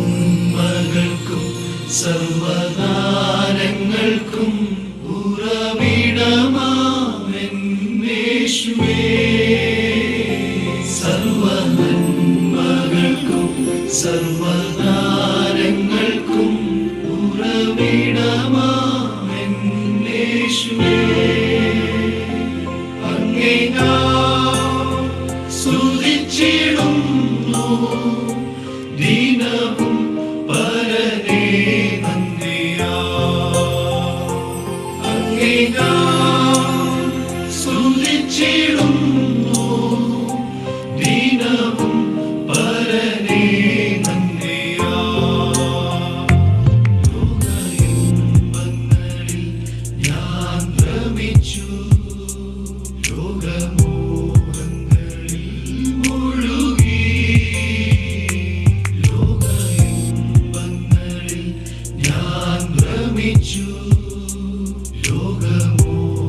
സർവനന്മകൾക്കും സർവദാനങ്ങൾക്കും ഉറവിടമാമെന്നേശുവേ. സർവനന്മകൾക്കും സർവദാനങ്ങൾക്കും ഉറവിടമാമെന്നേശുവേ. അങ്ങേ ഞാൻ സ്തുതിച്ചിടുന്നു ദിനവും പരനേ നന്ദിയാ. അങ്ങേ ഞാൻ സ്തുതിച്ചിടുന്നു ദിനവും പരനേ നന്ദിയാ. ലോകയിമ്പങ്ങളിൽ ഞാൻ ഭ്രമിച്ചു, ലോകമോഹങ്ങളിൽ മുഴുകി. ലോകയിമ്പങ്ങളിൽ ഞാൻ ഭ്രമിച്ചു, ലോകമോഹങ്ങളിൽ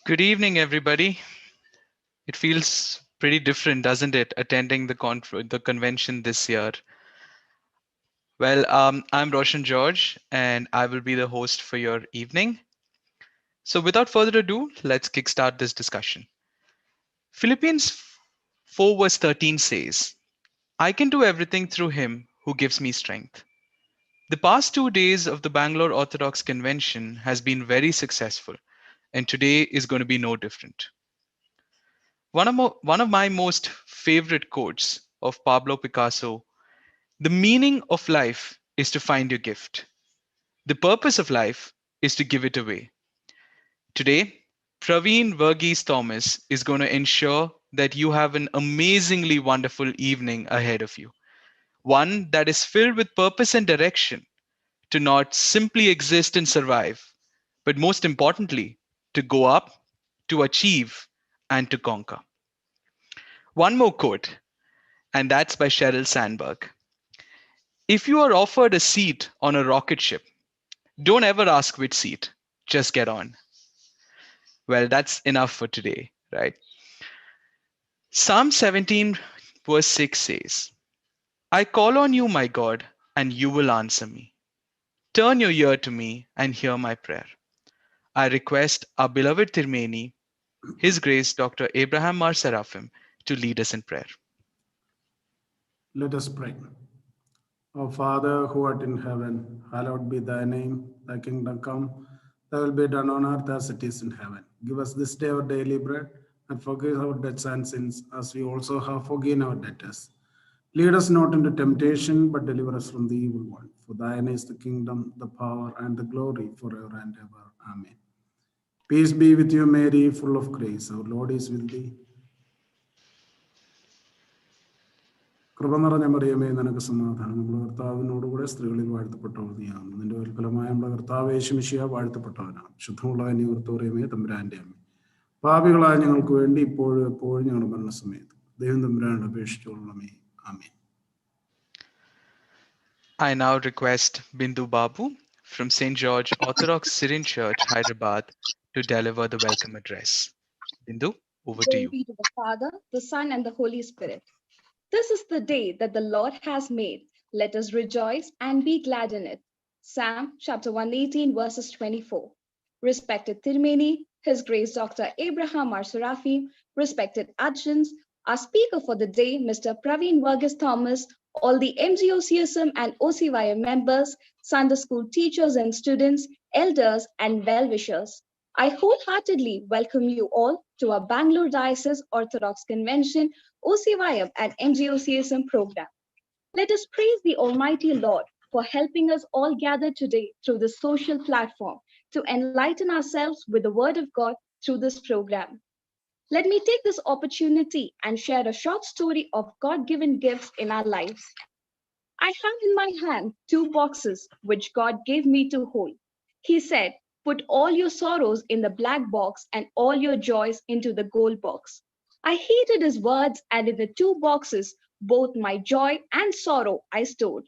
Good evening, everybody. It feels pretty different, doesn't it, attending the convention this year? Well, I'm Roshan George, and I will be the host for your evening. So, without further ado, let's kickstart this discussion. Philippians 4 verse 13 says, "I can do everything through him who gives me strength." The past 2 days of the Bangalore Orthodox Convention has been very successful, and today is going to be no different. One of my most favorite quotes of Pablo Picasso: "The meaning of life is to find your gift. The purpose of life is to give it away." Today, Praveen Verghese Thomas is going to ensure that you have an amazingly wonderful evening ahead of you. One that is filled with purpose and direction to not simply exist and survive, but most importantly, to go up, to achieve, and to conquer. One more quote, and that's by Sheryl Sandberg. "If you are offered a seat on a rocket ship, don't ever ask which seat, just get on." Well, that's enough for today, right? Psalm 17, verse 6 says, "I call on you, my God, and you will answer me. Turn your ear to me and hear my prayer." I request our beloved Tirmeni, His Grace Dr. Abraham Mar Seraphim, to lead us in prayer. Let us pray. Our Father who art in heaven, hallowed be thy name. Thy kingdom come, thy will be done on earth as it is in heaven. Give us this day our daily bread, and forgive our debts and sins, as we also have forgiven our debtors. Lead us not into temptation, but deliver us from the evil one. For thine is the kingdom, the power, and the glory forever and ever. Amen. Peace be with you, Mary, full of grace. Our Lord is with thee. കൃപ നിറഞ്ഞ മറിയമേ, നിനക്ക് സമാധാനം. നമ്മുടെ കർത്താവിനോടുകൂടെ സ്ത്രീകളിൽ വാഴ്ത്തപ്പെട്ടവൾ നീയാകുന്നു. നിന്റെ ഉൽഫലമായ നമ്മുടെ കർത്താവ് യേശുമിശിഹ വാഴ്ത്തപ്പെട്ടവനാണ്. ശുദ്ധമുള്ള കന്യകർത്തോറിയമേ, തമ്പുരാന്റെ അമ്മ, പാപികളായ ഞങ്ങൾക്ക് വേണ്ടി ഇപ്പോഴും എപ്പോഴും ഞങ്ങളുടെ മരണസമയത്ത് ദൈവം തമ്പുരാനോട് അപേക്ഷിച്ചുകൊള്ളണമേ. ആമേൻ. I now request Bindu Babu from St. George Orthodox Syrian Church, Hyderabad, to deliver the welcome address. Bindu, over to Glory you. be to the Father, the Son, and the Holy Spirit. This is the day that the Lord has made. Let us rejoice and be glad in it. Psalm chapter 118, verses 24. Respected Tirmeni, His Grace Dr. Abraham Arsarafi, respected adjuncts, our speaker for the day, Mr. Praveen Verghese Thomas, all the MGOCSM and OCYM members, Sunday school teachers and students, elders, and well-wishers. I wholeheartedly welcome you all to our Bangalore Diocese Orthodox Convention, OCYM, and MGOCSM program. Let us praise the Almighty Lord for helping us all gather today through this social platform to enlighten ourselves with the Word of God through this program. Let me take this opportunity and share a short story of God given gifts in our lives. I have in my hand two boxes which God gave me to hold. He said, "Put all your sorrows in the black box and all your joys into the gold box." I heeded his words, and in the two boxes, both my joy and sorrow I stored.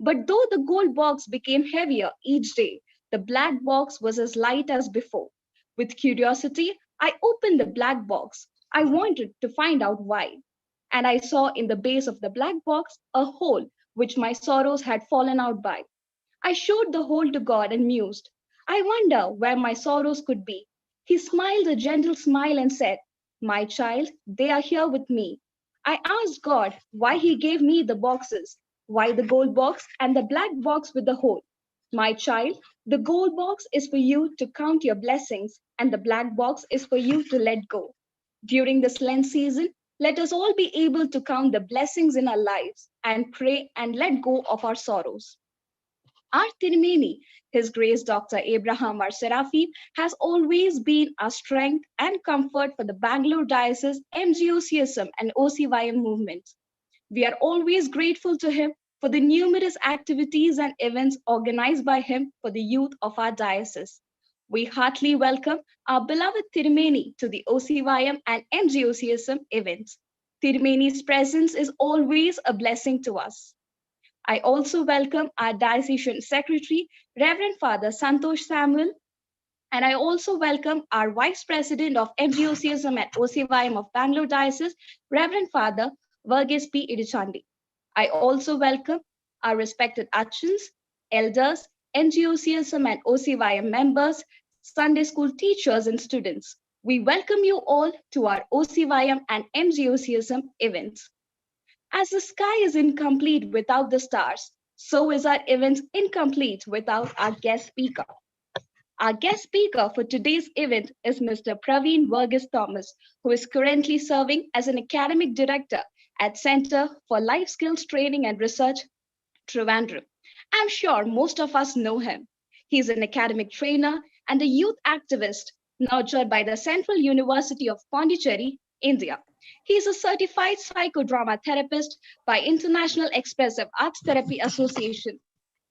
But though the gold box became heavier each day, the black box was as light as before. With curiosity, I opened the black box. I wanted to find out why. And I saw in the base of the black box a hole which my sorrows had fallen out by. I showed the hole to God and mused, "I wonder where my sorrows could be." He smiled a gentle smile and said, "My child, they are here with me." I asked God why He gave me the boxes, why the gold box and the black box with the hole. "My child, the gold box is for you to count your blessings, and the black box is for you to let go." During this Lent season, let us all be able to count the blessings in our lives and pray and let go of our sorrows. Our Tirmeni, His Grace Dr. Abraham Arsarafi, has always been our strength and comfort for the Bangalore Diocese, MGOCSM, and OCYM movements. We are always grateful to him for the numerous activities and events organized by him for the youth of our diocese. We heartily welcome our beloved Tirmeni to the OCYM and MGOCSM events. Tirmeni's presence is always a blessing to us. I also welcome our diocesan secretary, Reverend Father Santosh Samuel, And I also welcome our Vice President of MGOCSM at OCYM of Bangalore Diocese, Reverend Father Verghese P. Idichandi. I also welcome our respected archons, elders, MGOCSM and OCYM members, Sunday school teachers, and students. We welcome you all to our OCYM and MGOCSM events. As the sky is incomplete without the stars, so is our event incomplete without our guest speaker. Our guest speaker for today's event is Mr. Praveen Verghese Thomas, who is currently serving as an academic director at Center for Life Skills Training and Research, Trivandrum. I'm sure most of us know him. He's an academic trainer and a youth activist nurtured by the Central University of Pondicherry, India. He's a certified psychodrama therapist by International Expressive Arts Therapy Association.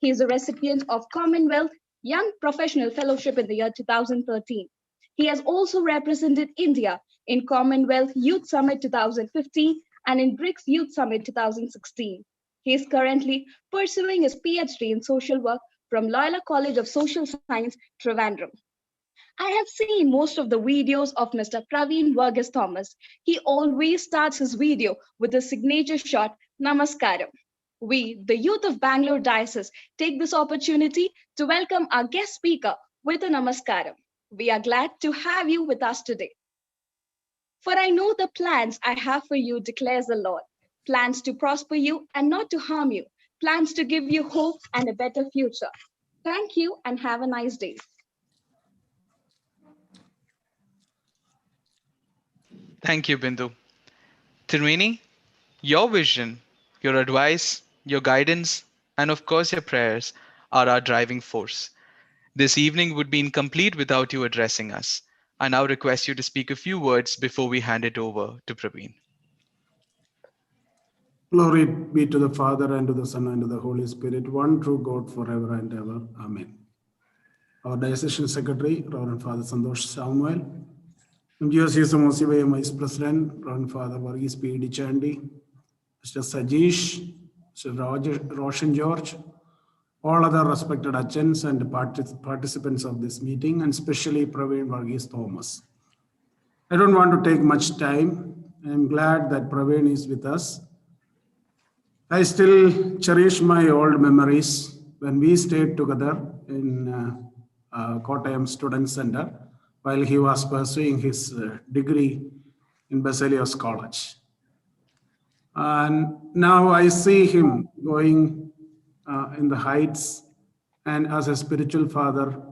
He is a recipient of Commonwealth Young Professional Fellowship in the year 2013. He has also represented India in Commonwealth Youth Summit 2015 and in BRICS Youth Summit 2016. He is currently pursuing his PhD in social work from Loyola College of Social Science, Trivandrum. I have seen most of the videos of Mr. Praveen Verghese Thomas. He always starts his video with a signature shot, Namaskaram. We, the youth of Bangalore Diocese, take this opportunity to welcome our guest speaker with a Namaskaram. We are glad to have you with us today. For I know the plans I have for you, declares the Lord. Plans to prosper you and not to harm you. Plans to give you hope and a better future. Thank you and have a nice day. Thank you, Bindu. Tirmini, your vision, your advice, your guidance, and of course your prayers are our driving force. This evening would be incomplete without you addressing us. I now request you to speak a few words before we hand it over to Praveen. Glory be to the Father, and to the Son, and to the Holy Spirit, one true God, forever and ever. Amen. Our Diocesan Secretary, Reverend Father Santosh Samuel, MGOCSM OCYM Vice President, Reverend Father Verghese P. Idichandi, Mr. Sajish, Mr. Roshan George, all other respected archons and participants of this meeting, and especially Praveen Verghese Thomas. I don't want to take much time. I'm glad that Praveen is with us. I still cherish my old memories when we stayed together in Kottayam Student Center while he was pursuing his degree in Basilios College. And now I see him going in the heights, and as a spiritual father,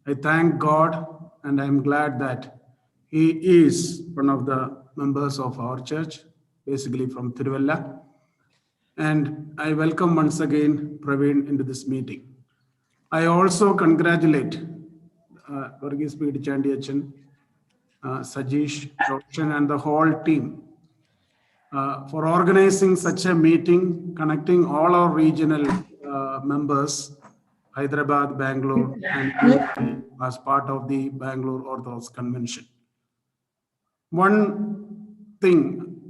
I thank God, and I'm glad that he is one of the members of our church, basically from Tiruvalla. And I welcome once again Praveen into this meeting. I also congratulate Verghese P. Idichandi Achan, Sajish, Roshan, and the whole team for organizing such a meeting, connecting all our regional members, Hyderabad, Bangalore, and as part of the Bangalore Orthodox Convention. One thing,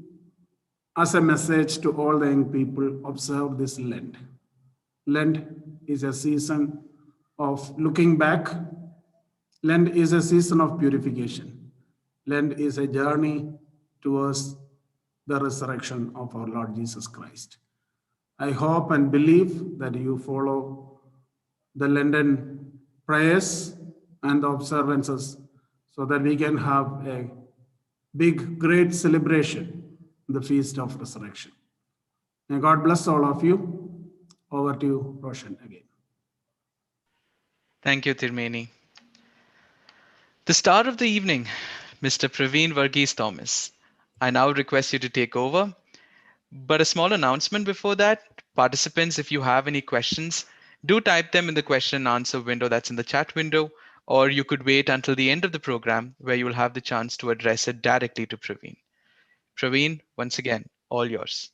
as a message to all the young people, observe this Lent. Lent is a season of looking back. Lent is a season of purification. Lent is a journey towards the resurrection of our Lord Jesus Christ. I hope and believe that you follow the Lenten prayers and the observances so that we can have a big, great celebration, the Feast of Resurrection. May God bless all of you. Over to you, Roshan, again. Thank you, Tirmini. The star of the evening, Mr. Praveen Verghese Thomas. I now request you to take over. But a small announcement before that. Participants, if you have any questions, do type them in the question and answer window that's in the chat window, or you could wait until the end of the program where you will have the chance to address it directly to Praveen. Praveen, once again, all yours.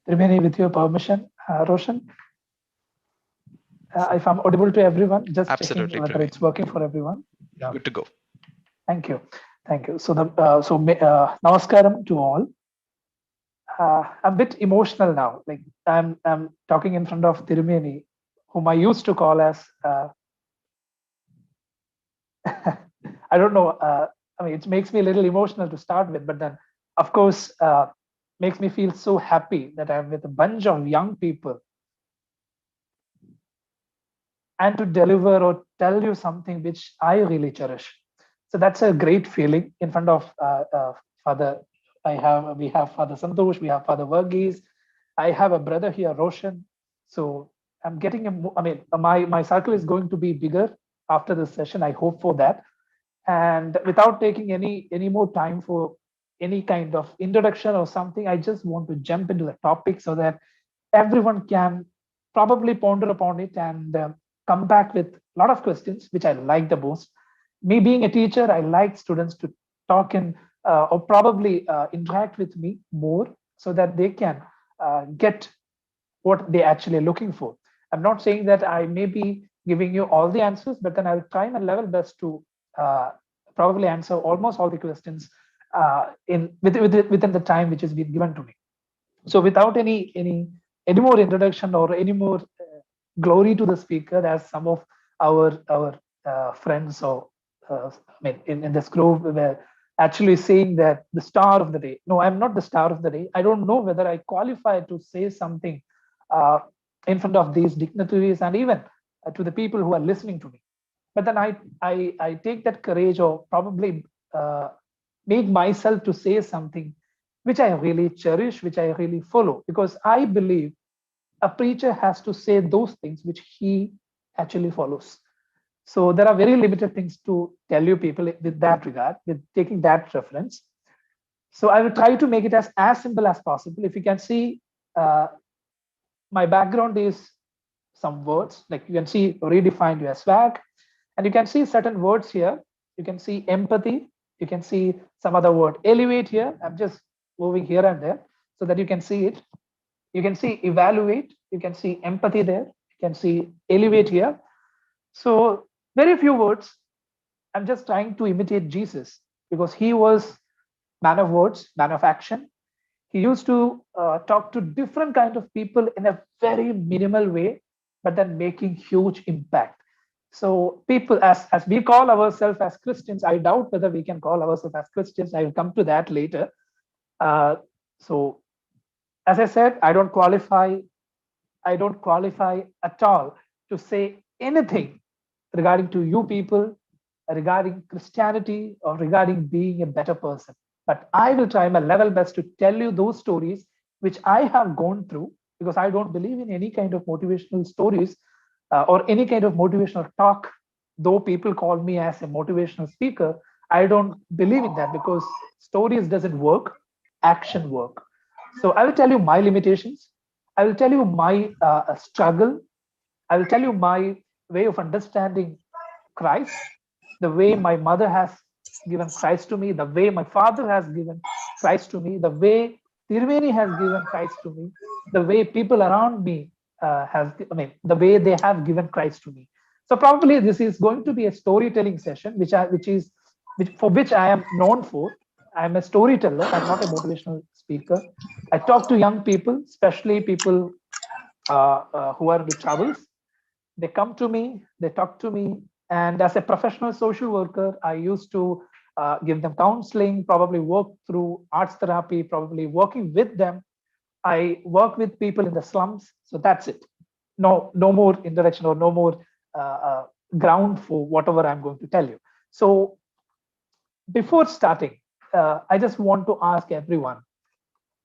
Tirmini, with your permission, Roshan, if I'm audible to everyone, just Absolutely, checking whether Praveen. it's working for everyone. Yeah. Good to go. Thank you. Thank you. So, namaskaram to all. I'm a bit emotional now. Like I'm talking in front of Tirumeni, whom I used to call as I don't know. I mean, it makes me a little emotional to start with, but then, of course, makes me feel so happy that I'm with a bunch of young people and to deliver or tell you something which I really cherish. So that's a great feeling in front of Father. We have Father Santosh, we have Father Varghese. I have a brother here, Roshan. So I'm getting I mean, my circle is going to be bigger after this session. I hope for that. And without taking any more time for any kind of introduction or something, I just want to jump into the topic so that everyone can probably ponder upon it and come back with a lot of questions, which I like the most. Me being a teacher, I like students to talk and or probably interact with me more so that they can get what they actually looking for. I'm not saying that I may be giving you all the answers, but then I'll try my level best to uh, probably answer almost all the questions within the time which has been given to me. So without any more introduction or any more glory to the speaker, as some of our friends or I mean in this group were actually saying that the star of the day. No, I'm not the star of the day. I don't know whether I qualify to say something uh, in front of these dignitaries and even to the people who are listening to me. But then I take that courage or probably make myself to say something which I really cherish, which I really follow, because I believe a preacher has to say those things which he actually follows. So there are very limited things to tell you people with that regard, with taking that reference. So I will try to make it as simple as possible. If you can see, uh, my background is some words, like you can see redefined your swag, and you can see certain words here. You can see empathy. You can see some other word, elevate here. I'm just moving here and there so that you can see it. You can see evaluate. You can see empathy there. You can see elevate here. So very few words. I'm just trying to imitate Jesus because he was man of words, man of action. He used to talk to different kind of people in a very minimal way, but then making huge impact. So people, as we call ourselves as Christians, I doubt whether we can call ourselves as Christians. I will come to that later. Uh, so as I said, I don't qualify at all to say anything regarding to you people, regarding Christianity, or regarding being a better person. But I will try my level best to tell you those stories which I have gone through, because I don't believe in any kind of motivational stories or any kind of motivational talk. Though people call me as a motivational speaker, I don't believe in that because stories doesn't work, action work. So I will tell you my limitations. I will tell you my struggle. I will tell you my way of understanding Christ, the way my mother has given Christ to me, the way my father has given Christ to me, the way Tirveni has given Christ to me, the way people around me the way they have given Christ to me. So probably this is going to be a storytelling session, for which I am known for. I'm a storyteller. I'm not a motivational speaker. I talk to young people, especially people who are in the troubles. They come to me, they talk to me, and as a professional social worker, I used to give them counseling, probably work through arts therapy, probably working with them. I work with people in the slums. So that's it. No more introduction or no more ground for whatever I'm going to tell you. So before starting, I just want to ask everyone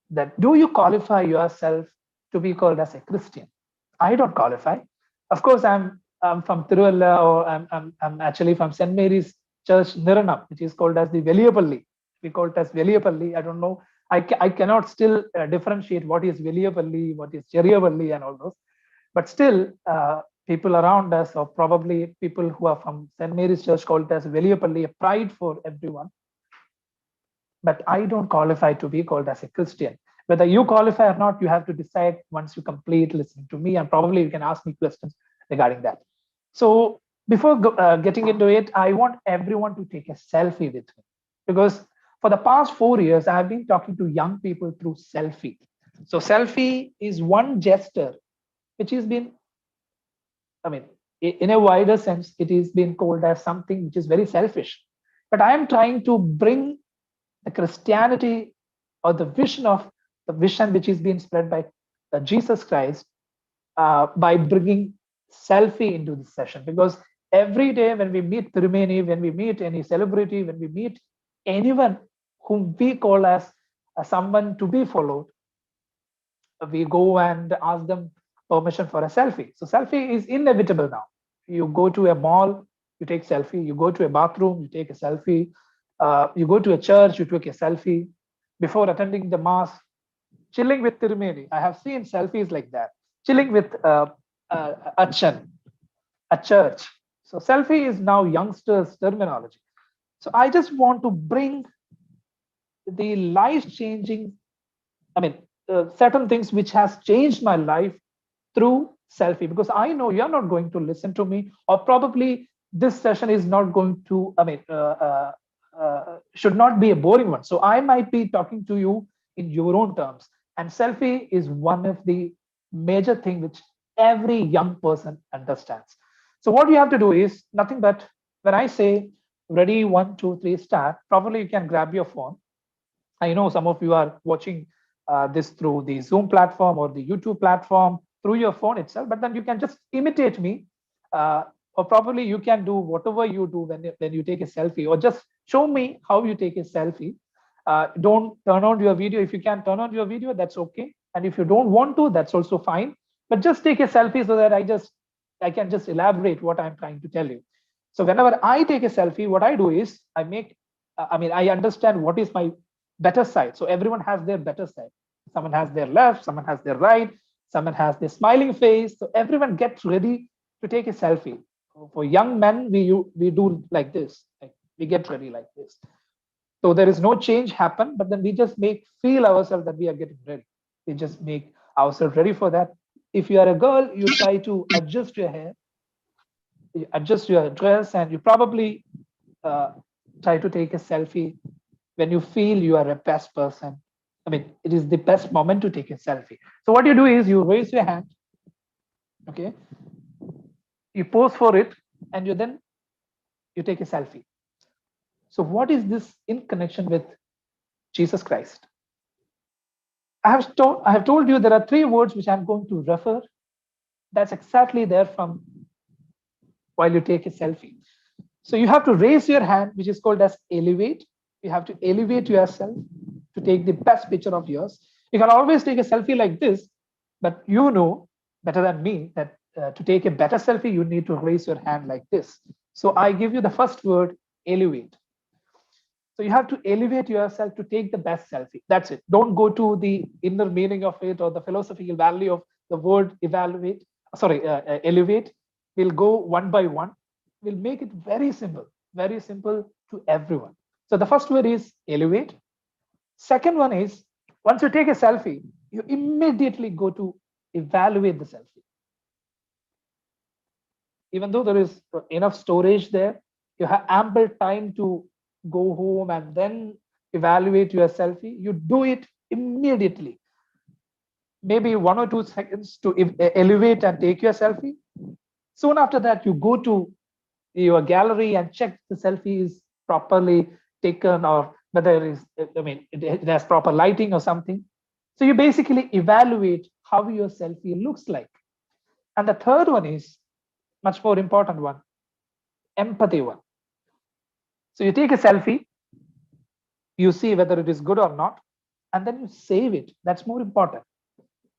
that, do you qualify yourself to be called as a Christian? I don't qualify. Of course, I'm from Tiruvalla, or I'm actually from St. Mary's Church, Niranam, which is called as the Veliyapalli. We call it as Veliyapalli. I don't know. I cannot still differentiate what is Veliyapalli, what is Cheriyavalli, and all those. But still, people around us, or probably people who are from St. Mary's Church, call it as Veliyapalli, a pride for everyone. But I don't qualify to be called as a Christian. Whether you qualify or not, you have to decide once you complete listening to me, and probably you can ask me questions regarding that. So before getting into it, I want everyone to take a selfie with me, because for the past 4 years, I have been talking to young people through selfie. So selfie is one gesture which has been, in a wider sense, it is being called as something which is very selfish. But I am trying to bring the Christianity or the vision which is being spread by Jesus Christ by bringing selfie into the session. Because every day when we meet Tirumeni, when we meet any celebrity, when we meet anyone whom we call as someone to be followed, we go and ask them permission for a selfie. So selfie is inevitable now. You go to a mall, you take selfie. You go to a bathroom, you take a selfie. You go to a church, you take a selfie. Before attending the mass, chilling with Tirumeni, I have seen selfies like that. Chilling with Achan, a church. So selfie is now youngsters' terminology. So I just want to bring the life-changing, certain things which has changed my life through selfie, because I know you're not going to listen to me, or probably this session is not going to, should not be a boring one. So I might be talking to you in your own terms. And selfie is one of the major thing which every young person understands. So what you have to do is nothing but, when I say ready, 1, 2, 3, start, probably you can grab your phone. I know some of you are watching this through the Zoom platform or the YouTube platform through your phone itself, but then you can just imitate me, or probably you can do whatever you do when you take a selfie, or just show me how you take a selfie. Don't turn on your video. If you can turn on your video, that's okay. And if you don't want to, that's also fine. But just take a selfie so that I can just elaborate what I'm trying to tell you. So whenever I take a selfie, what I do is I understand what is my better side. So everyone has their better side. Someone has their left, someone has their right, someone has their smiling face. So everyone gets ready to take a selfie. For young men, we do like this. Like we get ready like this. So there is no change happen, but then we just feel ourselves that we are getting ready. We just make ourselves ready for that. If you are a girl, you try to adjust your hair, you adjust your dress, and you probably try to take a selfie when you feel you are a best person. It is the best moment to take a selfie. So what you do is you raise your hand, okay? You pose for it, and you take a selfie. So what is this in connection with Jesus Christ? I have told you there are 3 words which I'm going to refer. That's exactly there from while you take a selfie. So you have to raise your hand, which is called as elevate. You have to elevate yourself to take the best picture of yours. You can always take a selfie like this, but you know better than me that to take a better selfie, you need to raise your hand like this. So I give you the first word, elevate. So you have to elevate yourself to take the best selfie. That's it. Don't go to the inner meaning of it or the philosophical value of the word elevate. We'll go one by one. We'll make it very simple to everyone. So the first word is elevate. Second one is, once you take a selfie, you immediately go to evaluate the selfie. Even though there is enough storage there, you have ample time to go home and then evaluate your selfie. You do it immediately. Maybe 1 or 2 seconds to elevate and take your selfie. Soon after that, you go to your gallery and check the selfie is properly taken, or whether it has proper lighting or something. So you basically evaluate how your selfie looks like. And the third one is much more important one, empathy one. So you take a selfie, you see whether it is good or not, and then you save it. That's more important.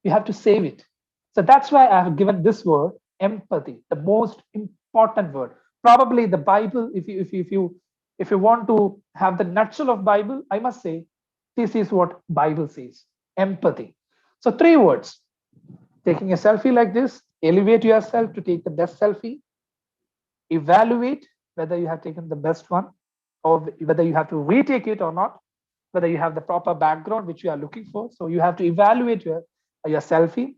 You have to save it. So that's why I have given this word, empathy, the most important word. Probably the Bible, if you want to have the nutshell of Bible, I must say this is what Bible says, empathy. So 3 words: taking a selfie like this, elevate yourself to take the best selfie, evaluate whether you have taken the best one, or whether you have to retake it or not, whether you have the proper background which you are looking for. So you have to evaluate your selfie.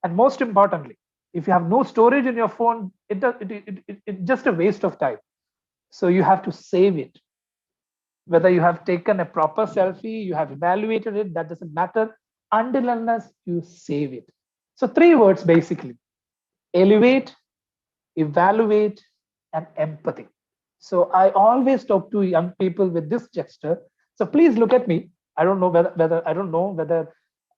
And most importantly, if you have no storage in your phone, it's just a waste of time. So you have to save it. Whether you have taken a proper selfie, you have evaluated it, that doesn't matter until unless you save it. So 3 words basically: elevate, evaluate, and empathy. So I always talk to young people with this gesture. So please look at me. I don't know whether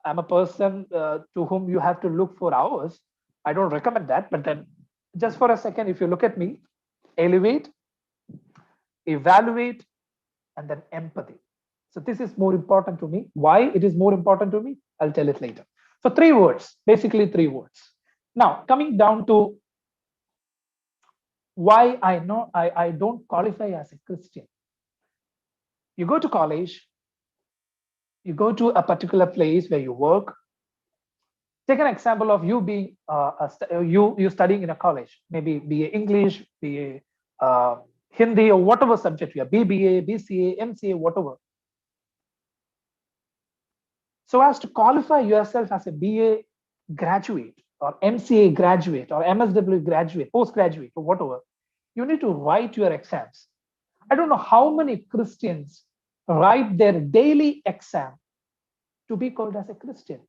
I'm a person to whom you have to look for hours. I don't recommend that. But then, just for a second, if you look at me, elevate, evaluate, and then empathy. So this is more important to me. Why it is more important to me? I'll tell it later. So 3 words, basically 3 words. Now coming down to why I know I don't qualify as a Christian. You go to college, you go to a particular place where you work. Take an example of you being you studying in a college, maybe BA English, BA Hindi, or whatever subject you are, BBA, BCA, MCA, whatever. So as to qualify yourself as a BA graduate or MCA graduate or MSW graduate, postgraduate, or whatever, you need to write your exams. I don't know how many Christians write their daily exam to be called as a Christian.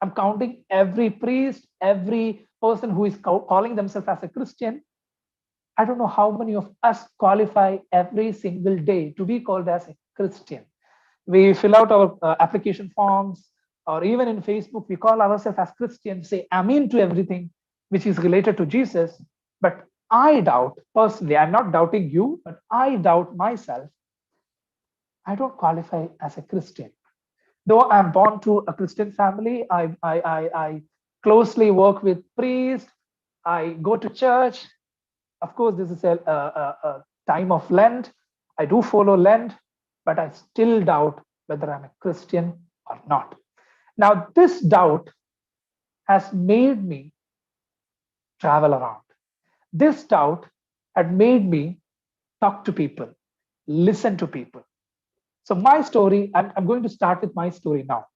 I'm counting every priest, every person who is calling themselves as a Christian. I don't know how many of us qualify every single day to be called as a Christian. We fill out our application forms, or even in Facebook, we call ourselves as Christians, say amen to everything which is related to Jesus. But I doubt, personally, I'm not doubting you, but I doubt myself. I don't qualify as a Christian. Though I'm born to a Christian family, I closely work with priests, I go to church. Of course, this is a time of Lent. I do follow Lent, but I still doubt whether I'm a Christian or not. Now, this doubt has made me travel around. This doubt had made me talk to people, listen to people. So my story, I'm going to start with my story now.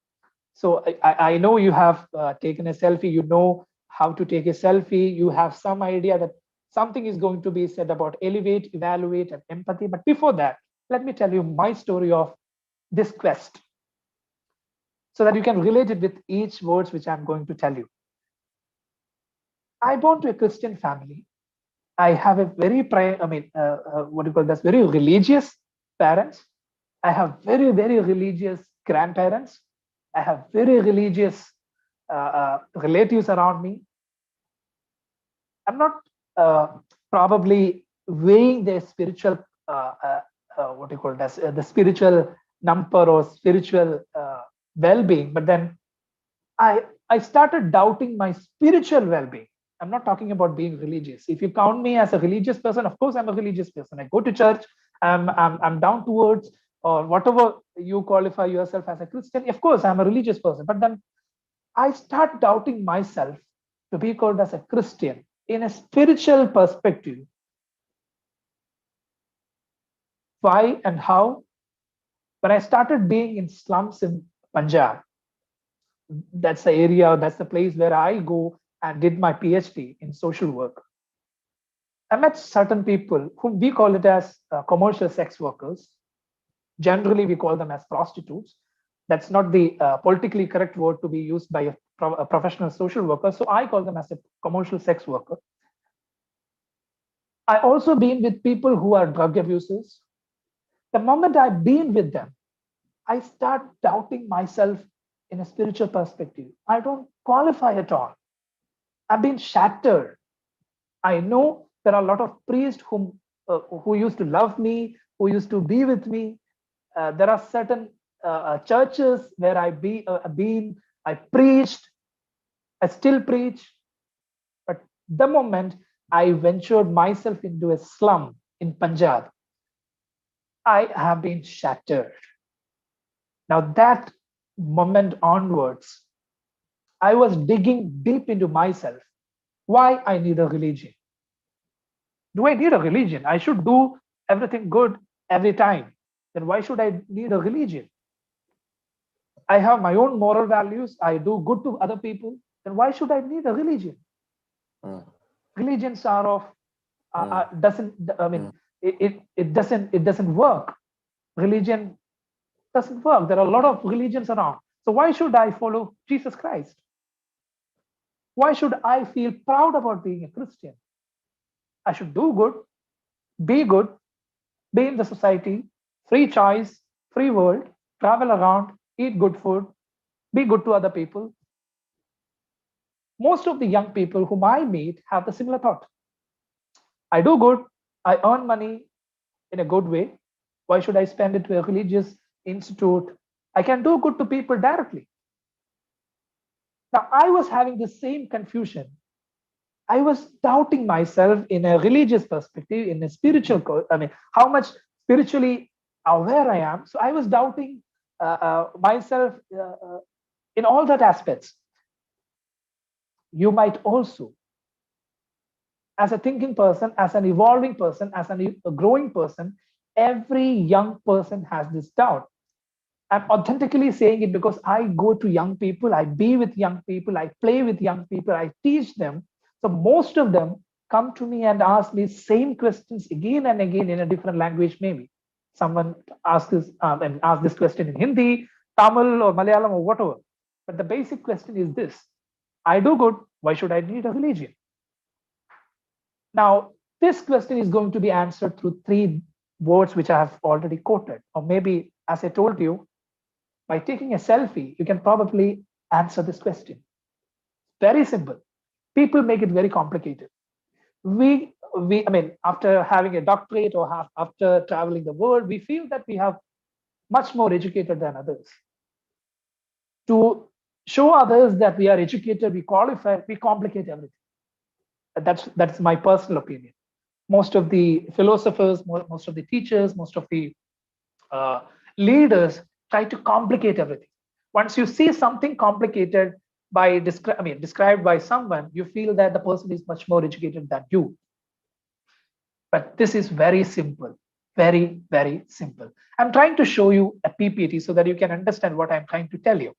So I know you have taken a selfie, you know how to take a selfie, you have some idea that something is going to be said about elevate, evaluate, and empathy. But before that, let me tell you my story of this quest, so that you can relate it with each words which I'm going to tell you. I born to a Christian family. I have a very, what do you call this? Very religious parents. I have very, very religious grandparents. I have very religious relatives around me. I'm not probably weighing their spiritual, what do you call this? The spiritual number or spiritual well-being, but then I started doubting my spiritual well-being. I'm not talking about being religious. If you count me as a religious person, of course I'm a religious person. I go to church. I'm down towards, or whatever you qualify yourself as a Christian. Of course I'm a religious person. But then I start doubting myself to be called as a Christian in a spiritual perspective. Why and how? When I started being in slums in Punjab, that's the area, that's the place where I go and did my PhD in social work. I met certain people whom we call it as commercial sex workers. Generally, we call them as prostitutes. That's not the politically correct word to be used by a professional social worker. So I call them as a commercial sex worker. I also been with people who are drug abusers. The moment I've been with them, I start doubting myself in a spiritual perspective. I don't qualify at all. I've been shattered. I know there are a lot of priests who used to love me, who used to be with me. There are certain churches where I've been, I preached, I still preach. But the moment I ventured myself into a slum in Punjab, I have been shattered. Now that moment onwards, I was digging deep into myself. Why I need a religion? Do I need a religion? I should do everything good every time. Then why should I need a religion? I have my own moral values. I do good to other people. Then why should I need a religion? Religions are of doesn't. I mean, it doesn't work. Religion doesn't work. There are a lot of religions around. So why should I follow Jesus Christ? Why should I feel proud about being a Christian? I should do good, be in the society, free choice, free world, travel around, eat good food, be good to other people. Most of the young people whom I meet have the similar thought. I do good, I earn money in a good way. Why should I spend it to a religious institute? I can do good to people directly. Now, I was having the same confusion. I was doubting myself in a religious perspective, in a spiritual, how much spiritually aware I am. So I was doubting myself in all that aspects. You might also, as a thinking person, as an evolving person, as a growing person, every young person has this doubt. I'm authentically saying it because I go to young people, I be with young people, I play with young people, I teach them. So most of them come to me and ask me same questions again and again in a different language, maybe. Someone asks this question in Hindi, Tamil, or Malayalam, or whatever. But the basic question is this: I do good, why should I need a religion? Now, this question is going to be answered through 3 words which I have already quoted, or maybe, as I told you, by taking a selfie, you can probably answer this question. Very simple. People make it very complicated. After having a doctorate or after traveling the world, we feel that we have much more educated than others. To show others that we are educated, we qualify, we complicate everything. That's my personal opinion. Most of the philosophers, most of the teachers, most of the leaders try to complicate everything. Once you see something complicated described by someone, you feel that the person is much more educated than you. But this is very simple, very, very simple. I'm trying to show you a PPT so that you can understand what I'm trying to tell you.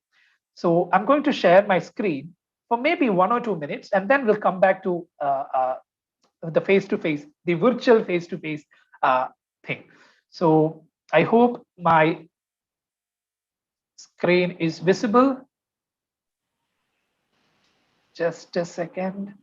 So I'm going to share my screen for maybe 1 or 2 minutes, and then we'll come back to the face-to-face, the virtual face-to-face thing. So I hope my screen is visible. Just a second.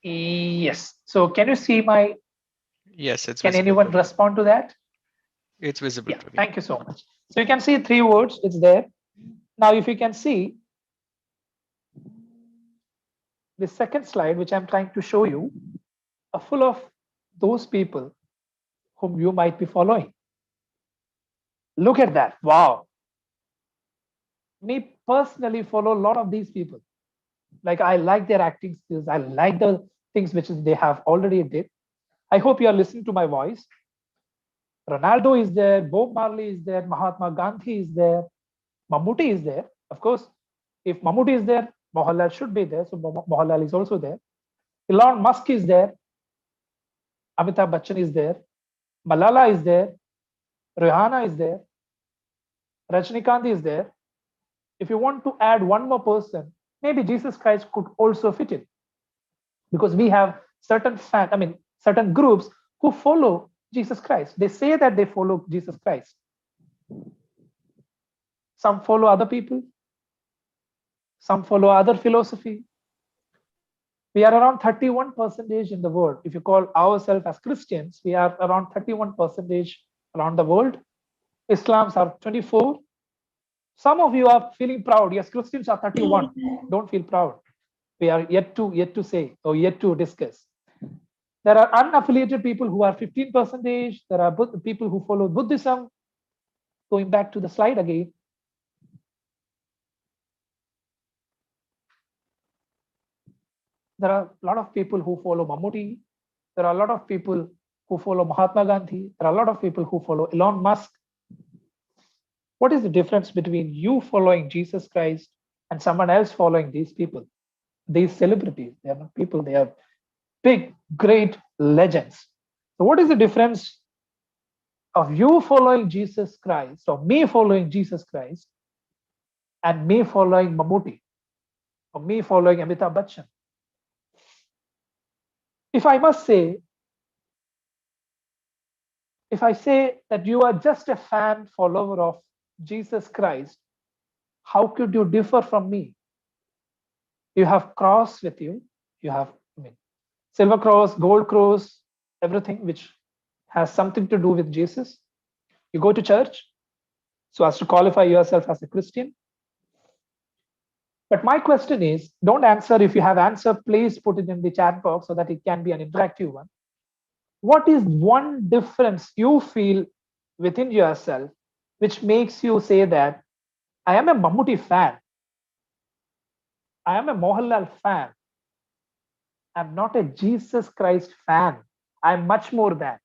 Yes. So can you see my? Yes, it's Can visible. anyone respond to that? It's visible. Yeah. Praveen. Thank you so much. So you can see 3 words. It's there. Now, if you can see the second slide, which I'm trying to show you, are full of those people whom you might be following. Look at that. Wow. Me personally follow a lot of these people. Like, I like their acting skills. I like the things which they have already did. I hope you are listening to my voice. Ronaldo is there, Bob Marley is there, Mahatma Gandhi is there, Mammootty is there. Of course, if Mammootty is there, Mohanlal should be there. So Mohanlal is also there. Elon Musk is there. Amitabh Bachchan is there. Malala is there. Rihanna is there. Rajnikant is there. If you want to add one more person, maybe Jesus Christ could also fit in, because we have certain groups who follow Jesus Christ. They say that they follow Jesus Christ. Some follow other people. Some follow other philosophy. We are around 31% in the world. If you call ourselves as Christians, we are around 31% around the world. Islams are 24. Some of you are feeling proud. Yes, Christians are 31. Don't feel proud. We are yet to say or yet to discuss. There are unaffiliated people who are 15%. There are people who follow Buddhism. Going back to the slide again. There are a lot of people who follow Mammootty. There are a lot of people who follow Mahatma Gandhi. There are a lot of people who follow Elon Musk. What is the difference between you following Jesus Christ and someone else following these people? These celebrities, they are not people, they are big, great legends. So what is the difference of you following Jesus Christ, or me following Jesus Christ, and me following Mammootty, or me following Amitabh Bachchan. If I must say, if I say that you are just a fan follower of Jesus Christ, how could you differ from me? You have cross with you. You have, silver cross, gold cross, everything which has something to do with Jesus. You go to church so as to qualify yourself as a Christian. But my question is, don't answer. If you have answer, please put it in the chat box so that it can be an interactive one. What is one difference you feel within yourself which makes you say that I am a Mammootty fan, I am a Mohanlal fan, I'm not a Jesus Christ fan, I'm much more than.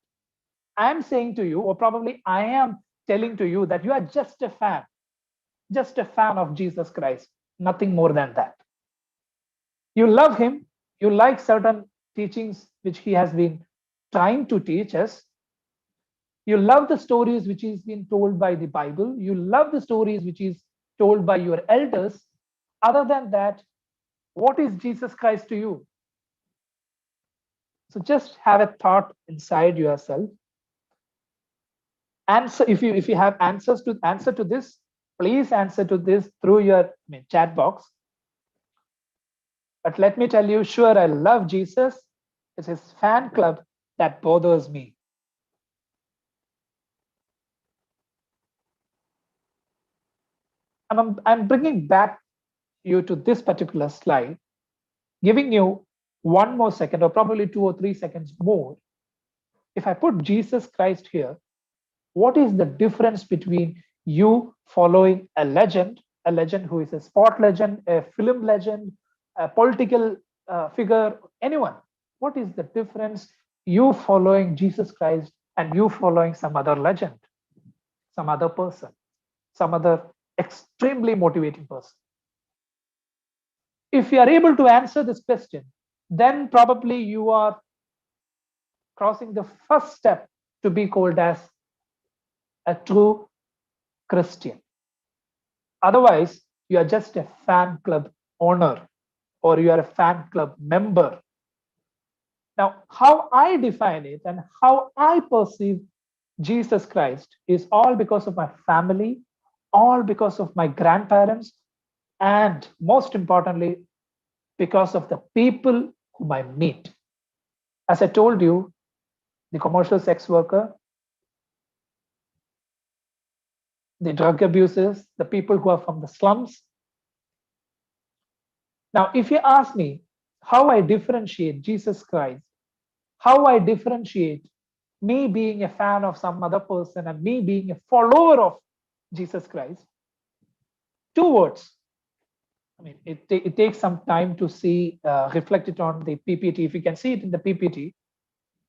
I'm saying to you, or probably I am telling to you, that you are just a fan of Jesus Christ, nothing more than that. You love him, you like certain teachings which he has been trying to teach us. You love the stories which is being told by the Bible. You love the stories which is told by your elders. Other than that, what is Jesus Christ to you? So just have a thought inside yourself. Answer, if you have answers to answer to this, please answer to this through your chat box. But let me tell you, sure, I love Jesus. It's his fan club that bothers me. And I'm bringing back you to this particular slide, giving you one more second, or probably 2 or 3 seconds more. If I put Jesus Christ here, what is the difference between you following a legend who is a sport legend, a film legend, a political figure, anyone? What is the difference you following Jesus Christ and you following some other legend, some other person, some other extremely motivating person? If you are able to answer this question, then probably you are crossing the first step to be called as a true Christian. Otherwise, you are just a fan club owner, or you are a fan club member. Now, how I define it and how I perceive Jesus Christ is all because of my family, all because of my grandparents, and most importantly, because of the people whom I meet. As I told you, the commercial sex worker, the drug abusers, the people who are from the slums. Now, if you ask me how I differentiate Jesus Christ, how I differentiate me being a fan of some other person and me being a follower of Jesus Christ, 2 words. I mean, it takes some time to see, reflect it on the PPT. If you can see it in the PPT,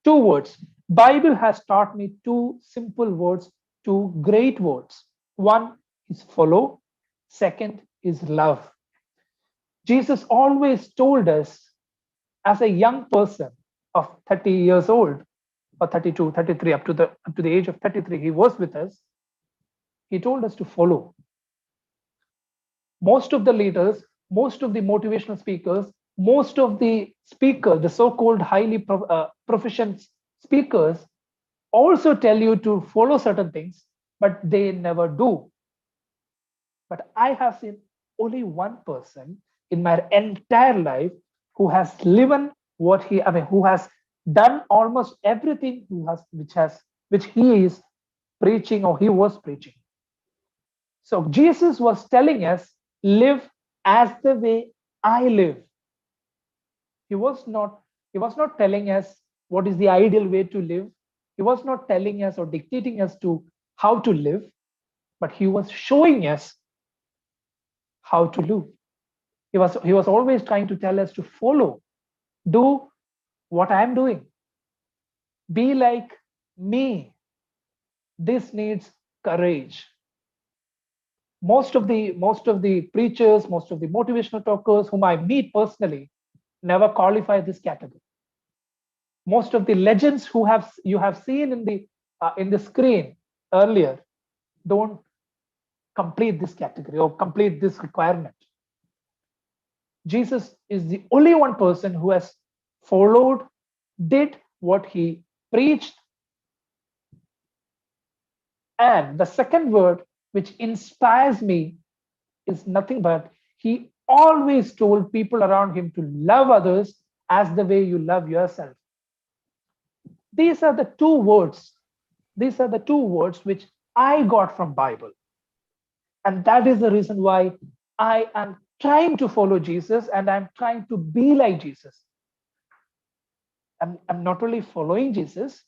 2 words. Bible has taught me 2 simple words, 2 great words. One is follow, second is love. Jesus always told us, as a young person of 30 years old, or 32, 33, up to the age of 33, he was with us. He told us to follow. Most of the leaders, most of the motivational speakers, most of the speakers, the so-called highly proficient speakers, also tell you to follow certain things, but they never do. But I have seen only one person in my entire life who has lived what he, who has done almost everything which he is preaching, or he was preaching. So Jesus was telling us, live as the way I live. He was not telling us what is the ideal way to live. He was not telling us or dictating us to how to live, but he was showing us how to live. He was always trying to tell us to follow, do what I'm doing, be like me. This needs courage. Most of the preachers, most of the motivational talkers whom I meet personally never qualify this category. Most of the legends who you have seen in the screen earlier don't complete this category or complete this requirement. Jesus is the only one person who has followed, did what he preached. And the second word which inspires me is nothing but he always told people around him to love others as the way you love yourself. These are the two words. These are the two words which I got from Bible. And that is the reason why I am trying to follow Jesus and I'm trying to be like Jesus. I'm not only following Jesus,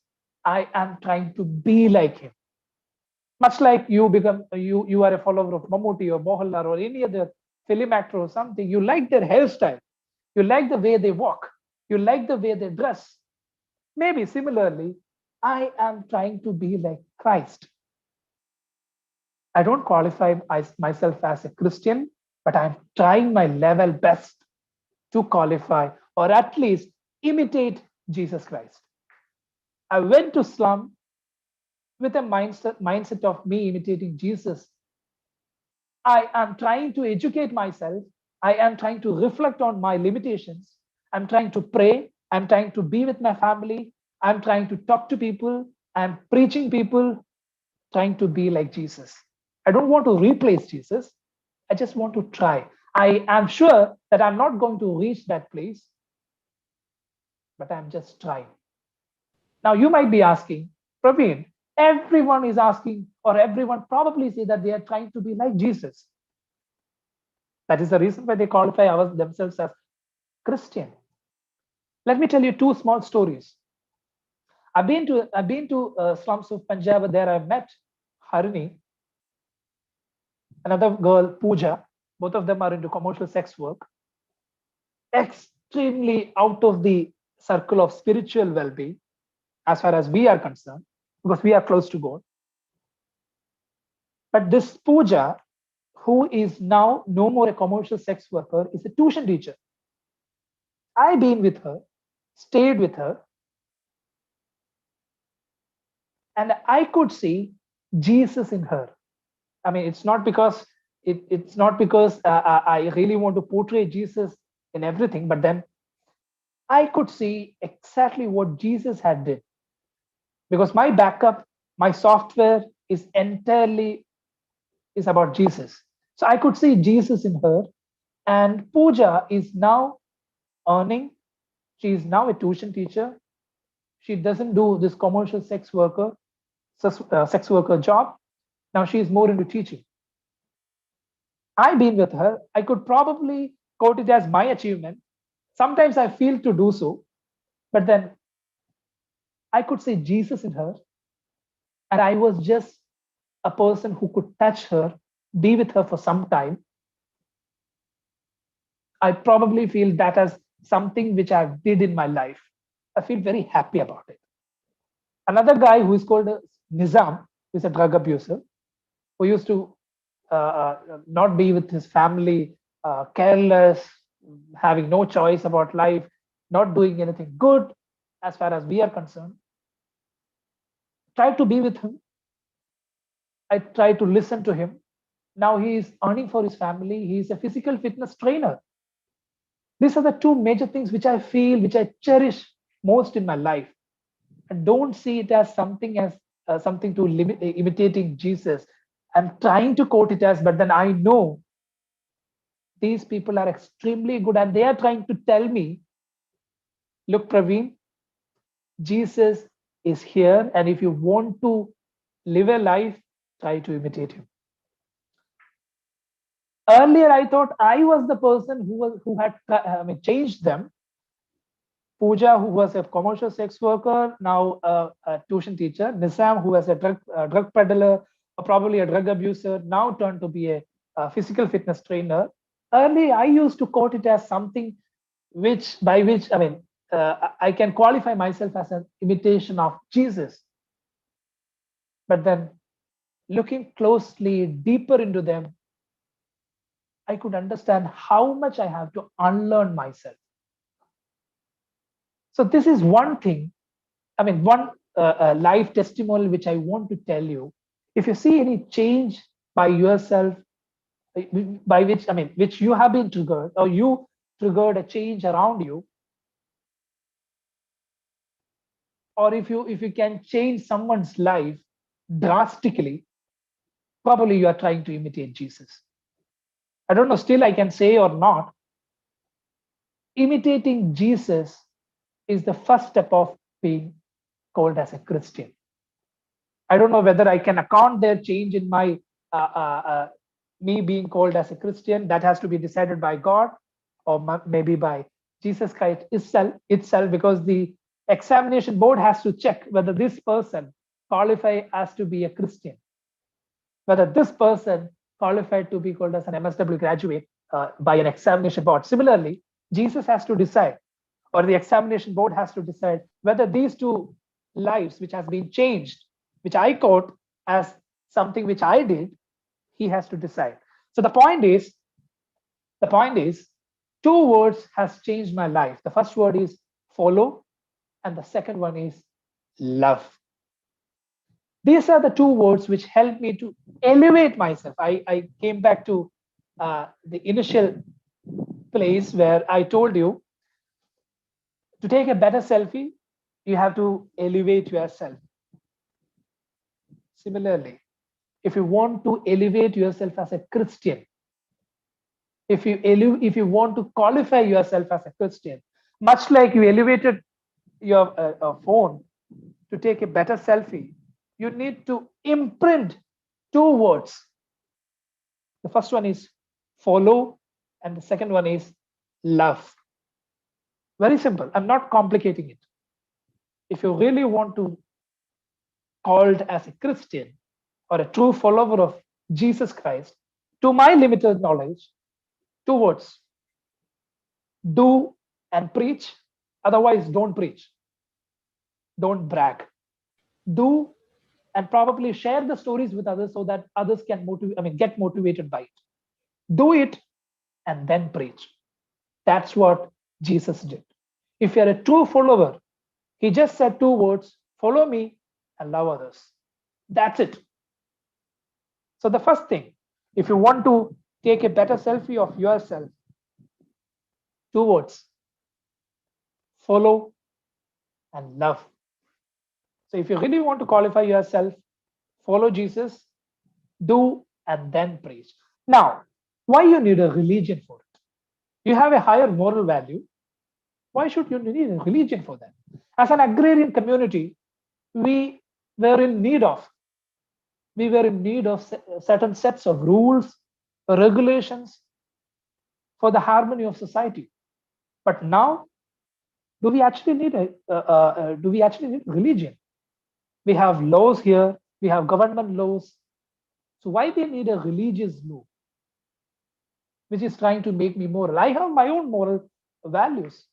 I am trying to be like him. Much like you are a follower of Mammootty or Mohanlal or any other film actor or something, you like their hairstyle, you like the way they walk, you like the way they dress. Maybe similarly, I am trying to be like Christ. I don't qualify myself as a Christian, but I'm trying my level best to qualify or at least imitate Jesus Christ. I went to slum with a mindset of me imitating Jesus. I am trying to educate myself. I am trying to reflect on my limitations. I'm trying to pray. I'm trying to be with my family. I'm trying to talk to people. I'm preaching people, trying to be like Jesus. I don't want to replace Jesus. I just want to try. I am sure that I'm not going to reach that place, but I'm just trying. Now, you might be asking, Praveen, everyone is asking, or everyone probably say that they are trying to be like Jesus. That is the reason why they qualify themselves as Christian. Let me tell you two small stories. I've been to slums of Punjab. There I met Harini, another girl, Pooja. Both of them are into commercial sex work. Extremely out of the circle of spiritual well-being, as far as we are concerned, because we are close to God. But this Pooja, who is now no more a commercial sex worker, is a tuition teacher. I've been with her, stayed with her, and I could see Jesus in her. I mean, it's not because I really want to portray Jesus in everything, but then I could see exactly what Jesus had did, because my backup, my software is entirely is about Jesus. So I could see Jesus in her, and Pooja is now earning. She is now a tuition teacher. She doesn't do this commercial sex worker job. Now she is more into teaching. I've been with her. I could probably quote it as my achievement. Sometimes I feel to do so, but then I could see Jesus in her, and I was just a person who could touch her, be with her for some time. I probably feel that as something which I did in my life. I feel very happy about it. Another guy who is called Nizam, who is a drug abuser, who used to not be with his family, careless, having no choice about life, not doing anything good as far as we are concerned. Try to be with him. I try to listen to him. Now he is earning for his family. He is a physical fitness trainer. These are the two major things which I feel, which I cherish most in my life. And don't see it as something to limit imitating Jesus. I'm trying to quote it as, but then I know these people are extremely good and they are trying to tell me, look, Praveen, Jesus is here. And if you want to live a life, try to imitate him. Earlier, I thought I was the person who had changed them. Pooja, who was a commercial sex worker, now a tuition teacher. Nisam, who was a drug peddler, or probably a drug abuser, now turned to be a physical fitness trainer. Early, I used to quote it as something by which I can qualify myself as an imitation of Jesus. But then, looking closely, deeper into them, I could understand how much I have to unlearn myself. So this is one thing, one life testimony which I want to tell you. If you see any change by yourself, by which you have been triggered, or you triggered a change around you, or if you can change someone's life drastically, probably you are trying to imitate Jesus. I don't know, still I can say or not, imitating Jesus is the first step of being called as a Christian. I don't know whether I can account their change in my me being called as a Christian. That has to be decided by God, or maybe by Jesus Christ itself, because the examination board has to check whether this person qualifies as to be a Christian, whether this person qualified to be called as an MSW graduate by an examination board. Similarly, Jesus has to decide, or the examination board has to decide, whether these two lives which has been changed, which I quote as something which I did, he has to decide. So the point is, two words has changed my life. The first word is follow, and the second one is love. These are the two words which help me to elevate myself. I came back to the initial place where I told you, to take a better selfie, you have to elevate yourself. Similarly, if you want to elevate yourself as a Christian, if you want to qualify yourself as a Christian, much like you elevated your phone to take a better selfie, you need to imprint two words. The first one is follow, and the second one is love. Very simple. I'm not complicating it. If you really want to called as a Christian or a true follower of Jesus Christ, to my limited knowledge, two words: do and preach. Otherwise, don't preach. Don't brag. Do and probably share the stories with others so that others can get motivated by it. Do it and then preach. That's what Jesus did. If you're a true follower, he just said two words: follow me and love others. That's it. So the first thing, if you want to take a better selfie of yourself, two words: follow and love. So if you really want to qualify yourself, follow Jesus, do, and then preach. Now, why you need a religion for it? You have a higher moral value. Why should you need a religion for that? As an agrarian community, we were in need of certain sets of rules, regulations for the harmony of society. But now, do we actually need religion? We have laws here, we have government laws. So why we need a religious law, which is trying to make me moral? I have my own moral values.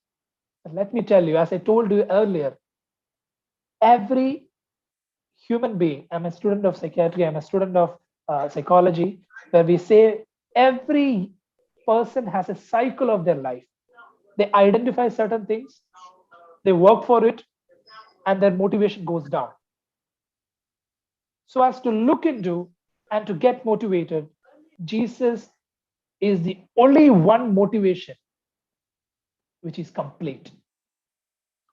But let me tell you, as I told you earlier, every human being, I'm a student of psychiatry, I'm a student of psychology, where we say every person has a cycle of their life. They identify certain things, they work for it, and their motivation goes down. So as to look into and to get motivated, Jesus is the only one motivation which is complete.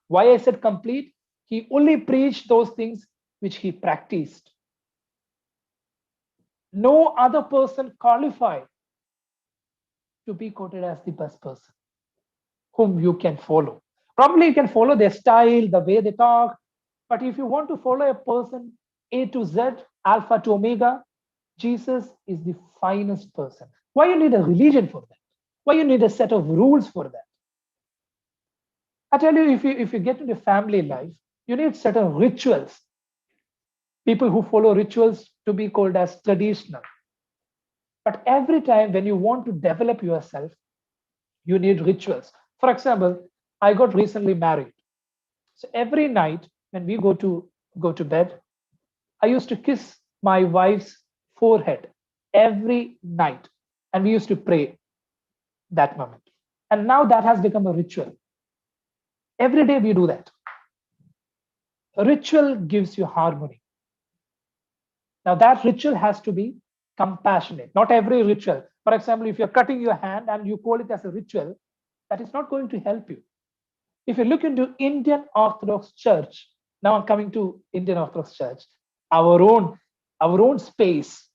Why I said complete? He only preached those things which he practiced. No other person qualified to be quoted as the best person whom you can follow. Probably you can follow their style, the way they talk, but if you want to follow a person A to Z, Alpha to Omega, Jesus is the finest person. Why you need a religion for that? Why you need a set of rules for that? I tell you, if you get into family life, you need certain rituals. People who follow rituals to be called as traditional. But every time when you want to develop yourself, you need rituals. For example, I got recently married. So every night when we go to bed, I used to kiss my wife's forehead every night. And we used to pray that moment. And now that has become a ritual. Every day we do that. A ritual gives you harmony. Now that ritual has to be compassionate. Not every ritual. For example, if you're cutting your hand and you call it as a ritual, That is not going to help you. If you look into Indian Orthodox Church, now I'm coming to Indian Orthodox Church, our own space.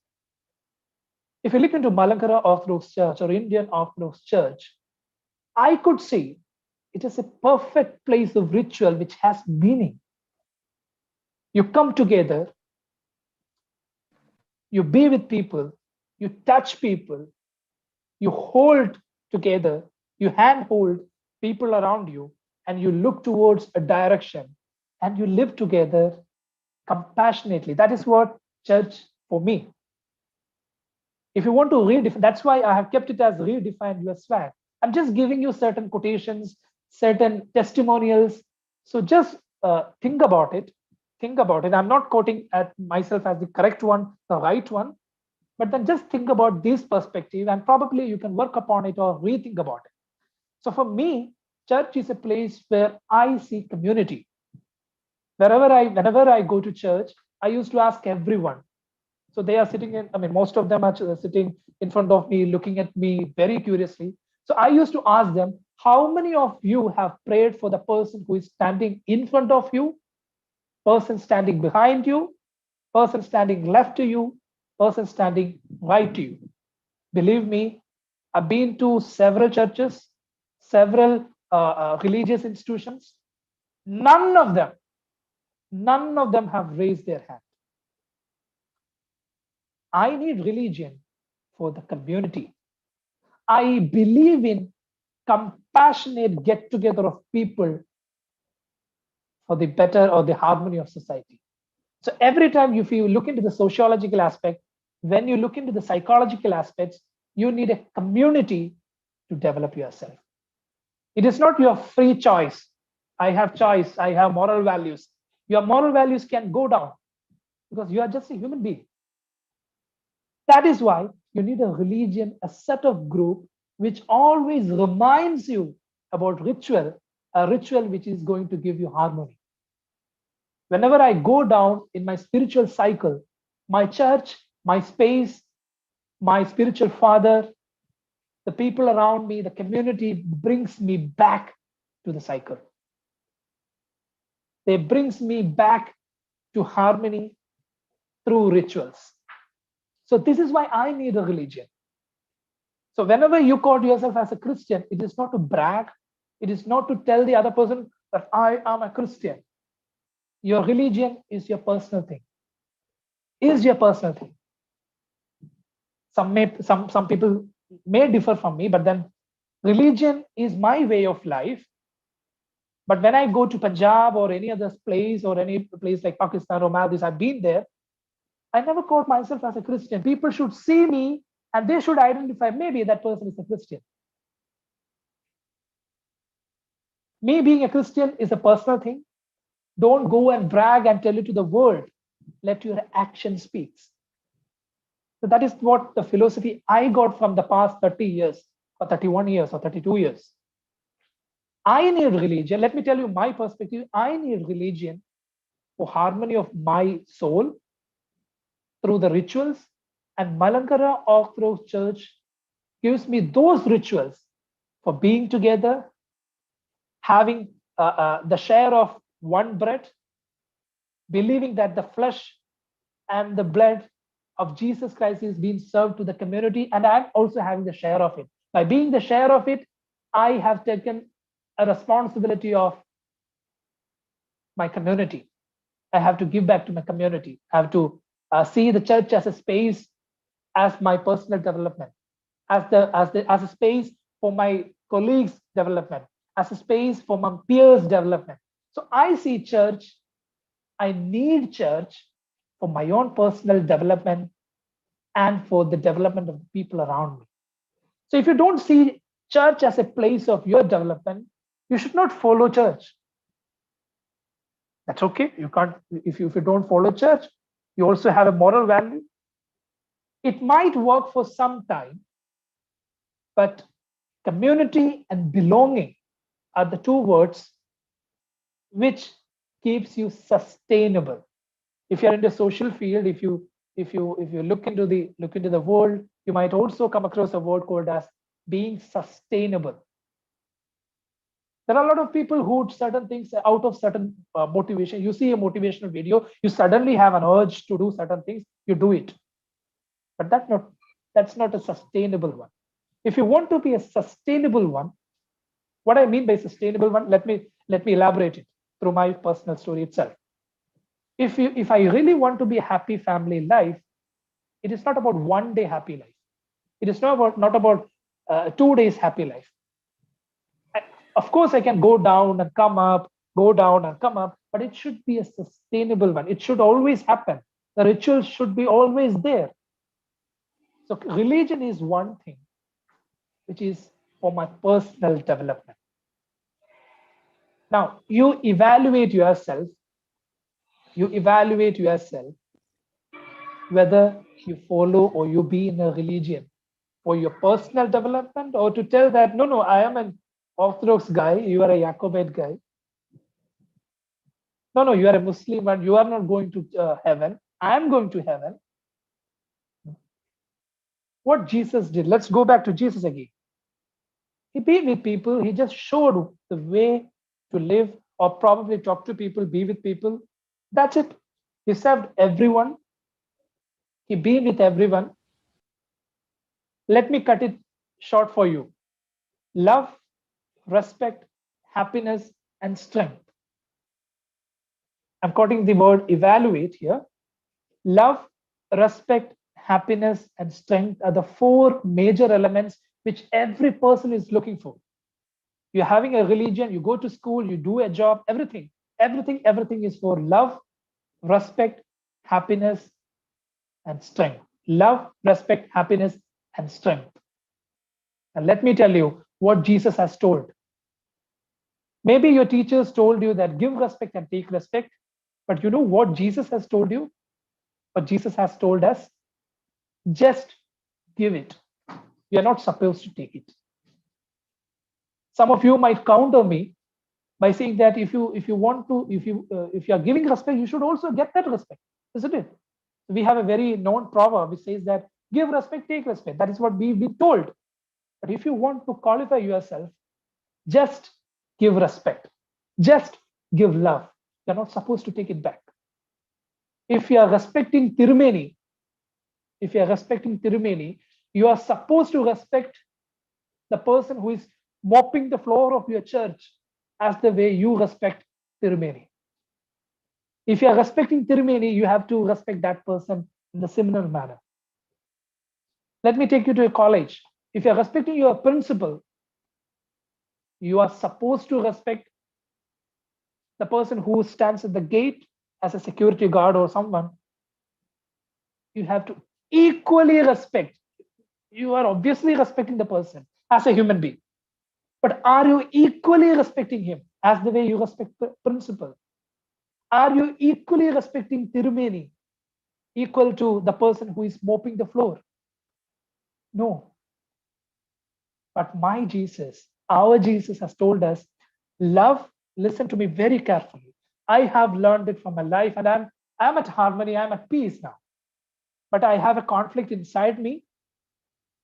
If you look into Malankara Orthodox Church or Indian Orthodox Church, I could see it is a perfect place of ritual which has meaning. You come together, you be with people, you touch people, you hold together, you handhold people around you, and you look towards a direction and you live together compassionately. That is what church for me. If you want to redefine, that's why I have kept it as redefine your swag. I'm just giving you certain quotations, certain testimonials. So just think about it. Think about it. I'm not quoting at myself as the correct one, the right one, but then just think about this perspective and probably you can work upon it or rethink about it. So for me, church is a place where I see community. Whenever I go to church, I used to ask everyone. So they are sitting in, I mean, most of them are sitting in front of me, looking at me very curiously. So I used to ask them, how many of you have prayed for the person who is standing in front of you, person standing behind you, person standing left to you, person standing right to you? Believe me, I've been to several churches, several religious institutions. None of them have raised their hand. I need religion for the community. I believe in compassionate get together of people for the better or the harmony of society. So every time if you look into the sociological aspect, when you look into the psychological aspects, you need a community to develop yourself. It is not your free choice. I have choice, I have moral values. Your moral values can go down because you are just a human being. That is why you need a religion, a set of group which always reminds you about ritual, a ritual which is going to give you harmony. Whenever I go down in my spiritual cycle, my church, my space, my spiritual father, the people around me, the community brings me back to the cycle. They brings me back to harmony through rituals. So this is why I need a religion. So whenever you call yourself as a Christian, it is not to brag. It is not to tell the other person that I am a Christian. Your religion is your personal thing. Is your personal thing. Some people may differ from me, but then religion is my way of life. But when I go to Punjab or any other place or any place like Pakistan or Maldives, I've been there. I never called myself as a Christian. People should see me and they should identify maybe that person is a Christian. Me being a Christian is a personal thing. Don't go and brag and tell it to the world. Let your action speak. So that is what the philosophy I got from the past 30 years or 31 years or 32 years. I need religion. Let me tell you my perspective. I need religion for harmony of my soul through the rituals, and Malankara Orthodox Church gives me those rituals for being together, having the share of one bread, believing that the flesh and the blood of Jesus Christ is being served to the community, and I'm also having the share of it. By being the share of it, I have taken a responsibility of my community. I have to give back to my community. I have to see the church as a space, as my personal development, as a space for my colleagues' development, as a space for my peers' development. So I see church. I need church for my own personal development and for the development of the people around me. So if you don't see church as a place of your development, you should not follow church. That's okay. You can't, if you don't follow church, you also have a moral value. It might work for some time, but community and belonging are the two words which keeps you sustainable. If you're in the social field, if you look into the world, you might also come across a word called as being sustainable. There are a lot of people who do certain things out of certain motivation. You see a motivational video, you suddenly have an urge to do certain things, you do it. But that's not a sustainable one. If you want to be a sustainable one, what I mean by sustainable one, let me elaborate it through my personal story itself. If I really want to be a happy family life, it is not about 1 day happy life. It is not about 2 days happy life. Of course, I can go down and come up, go down and come up, but it should be a sustainable one. It should always happen. The rituals should be always there. So religion is one thing, which is for my personal development. Now, you evaluate yourself whether you follow or you be in a religion for your personal development, or to tell that, no, I am an Orthodox guy, you are a Jacobite guy. No, you are a Muslim and you are not going to heaven. I am going to heaven. What Jesus did, let's go back to Jesus again. He be with people, he just showed the way to live, or probably talk to people, be with people. That's it. He served everyone. He be with everyone. Let me cut it short for you. Love, respect, happiness, and strength. I'm quoting the word evaluate here. Love, respect, happiness, and strength are the 4 major elements which every person is looking for. You're having a religion, you go to school, you do a job, everything is for love, respect, happiness, and strength. Love, respect, happiness, and strength. And let me tell you what Jesus has told. Maybe your teachers told you that give respect and take respect, but you know what Jesus has told you? What Jesus has told us? Just give it. You're not supposed to take it. Some of you might counter me by saying that if you are giving respect, you should also get that respect, isn't it? We have a very known proverb which says that give respect, take respect. That is what we've been told. But if you want to qualify yourself, just give respect, just give love. You're not supposed to take it back. If you are respecting Tirumeni, you are supposed to respect the person who is mopping the floor of your church as the way you respect Tirumeni. If you are respecting Tirumeni, you have to respect that person in a similar manner. Let me take you to a college. If you are respecting your principal, you are supposed to respect the person who stands at the gate as a security guard or someone. You have to equally respect. You are obviously respecting the person as a human being. But are you equally respecting him as the way you respect the principal? Are you equally respecting Tirumeni equal to the person who is mopping the floor? No. But my Jesus, our Jesus has told us, love, listen to me very carefully. I have learned it from my life and I'm at harmony, I'm at peace now. But I have a conflict inside me.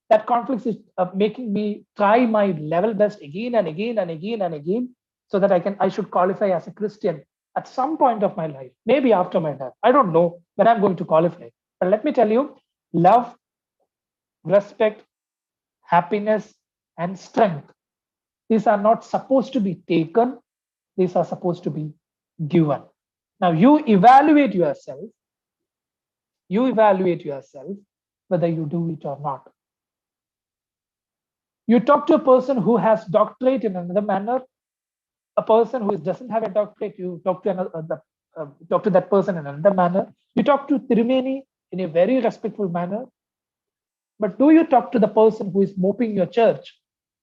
That conflict is making me try my level best again and again and again and again, so that I should qualify as a Christian at some point of my life, maybe after my death. I don't know when I'm going to qualify. But let me tell you, love, respect, happiness, and strength, these are not supposed to be taken. These are supposed to be given. Now you evaluate yourself whether you do it or not. You talk to a person who has doctorate in another manner, a person who doesn't have a doctorate, you talk to that person in another manner. You talk to Tirumeni in a very respectful manner. But do you talk to the person who is mopping your church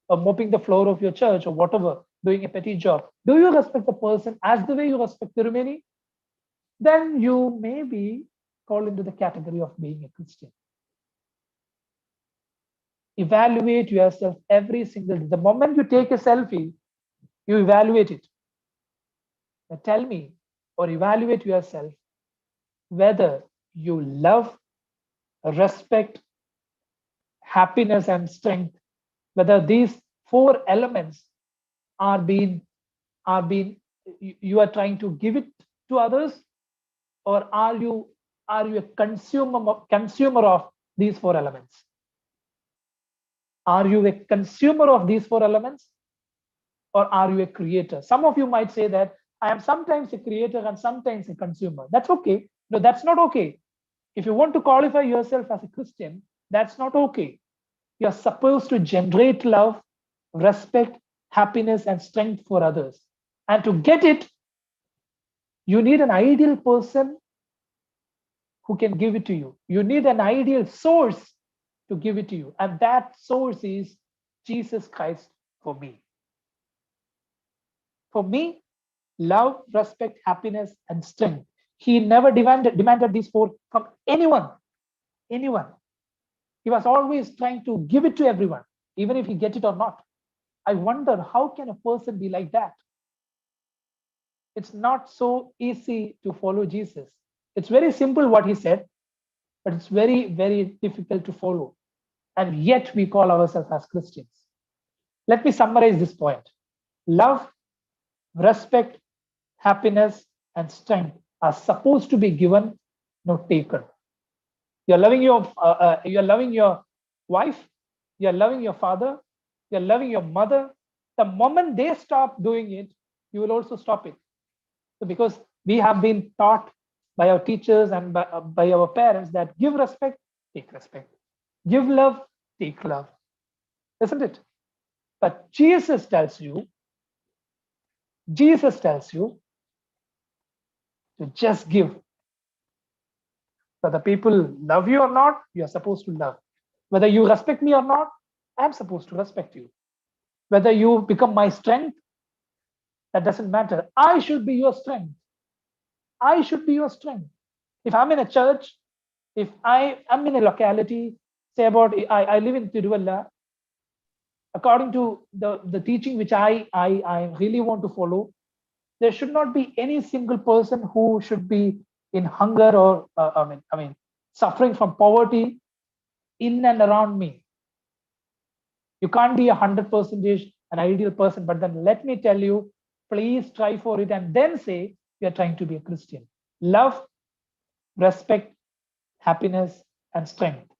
or mopping the floor of your church or whatever, doing a petty job? Do you respect the person as the way you respect Tirumeni? Then you may be called into the category of being a Christian. Evaluate yourself every single day. The moment you take a selfie, you evaluate it. Now tell me, or evaluate yourself, whether you love, respect, happiness, and strength, whether these 4 elements are being are being, you are trying to give it to others, or are you a consumer of these four elements? Are you a consumer of these four elements, or are you a creator? Some of you might say that I am sometimes a creator and sometimes a consumer. That's okay. No, that's not okay. If you want to qualify yourself as a Christian, that's not okay. You're supposed to generate love, respect, happiness, and strength for others. And to get it, you need an ideal person who can give it to you. You need an ideal source to give it to you. And that source is Jesus Christ for me. For me, love, respect, happiness, and strength. He never demanded these four from anyone. Anyone. He was always trying to give it to everyone, even if he get it or not. I wonder, how can a person be like that? It's not so easy to follow Jesus. It's very simple what he said, but it's very, very difficult to follow. And yet we call ourselves as Christians. Let me summarize this point. Love, respect, happiness, and strength are supposed to be given, not taken. You're loving your wife, you're loving your father, you're loving your mother. The moment they stop doing it, you will also stop it. So because we have been taught by our teachers and by our parents that give respect, take respect. Give love, take love. Isn't it? But Jesus tells you to just give. Whether people love you or not, you're supposed to love. Whether you respect me or not, I'm supposed to respect you. Whether you become my strength, that doesn't matter. I should be your strength. I should be your strength. If I'm in a church, if I am in a locality, say about I live in Tiruvalla, according to the teaching which I really want to follow, there should not be any single person who should be in hunger or suffering from poverty in and around me. You can't be 100% an ideal person, but then let me tell you, please try for it and then say you're trying to be a Christian. Love, respect, happiness, and strength.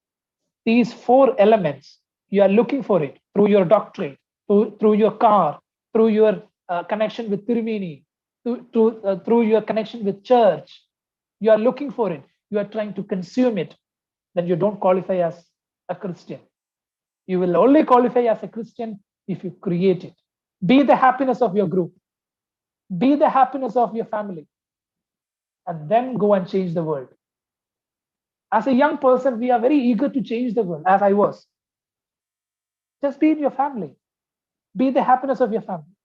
These four elements, you are looking for it through your doctorate, through your car, through your connection with Tirumeni, through your connection with church. You are looking for it. You are trying to consume it. Then you don't qualify as a Christian. You will only qualify as a Christian if you create it. Be the happiness of your group. Be the happiness of your family. And then go and change the world. As a young person, we are very eager to change the world, as I was. Just be in your family. Be the happiness of your family.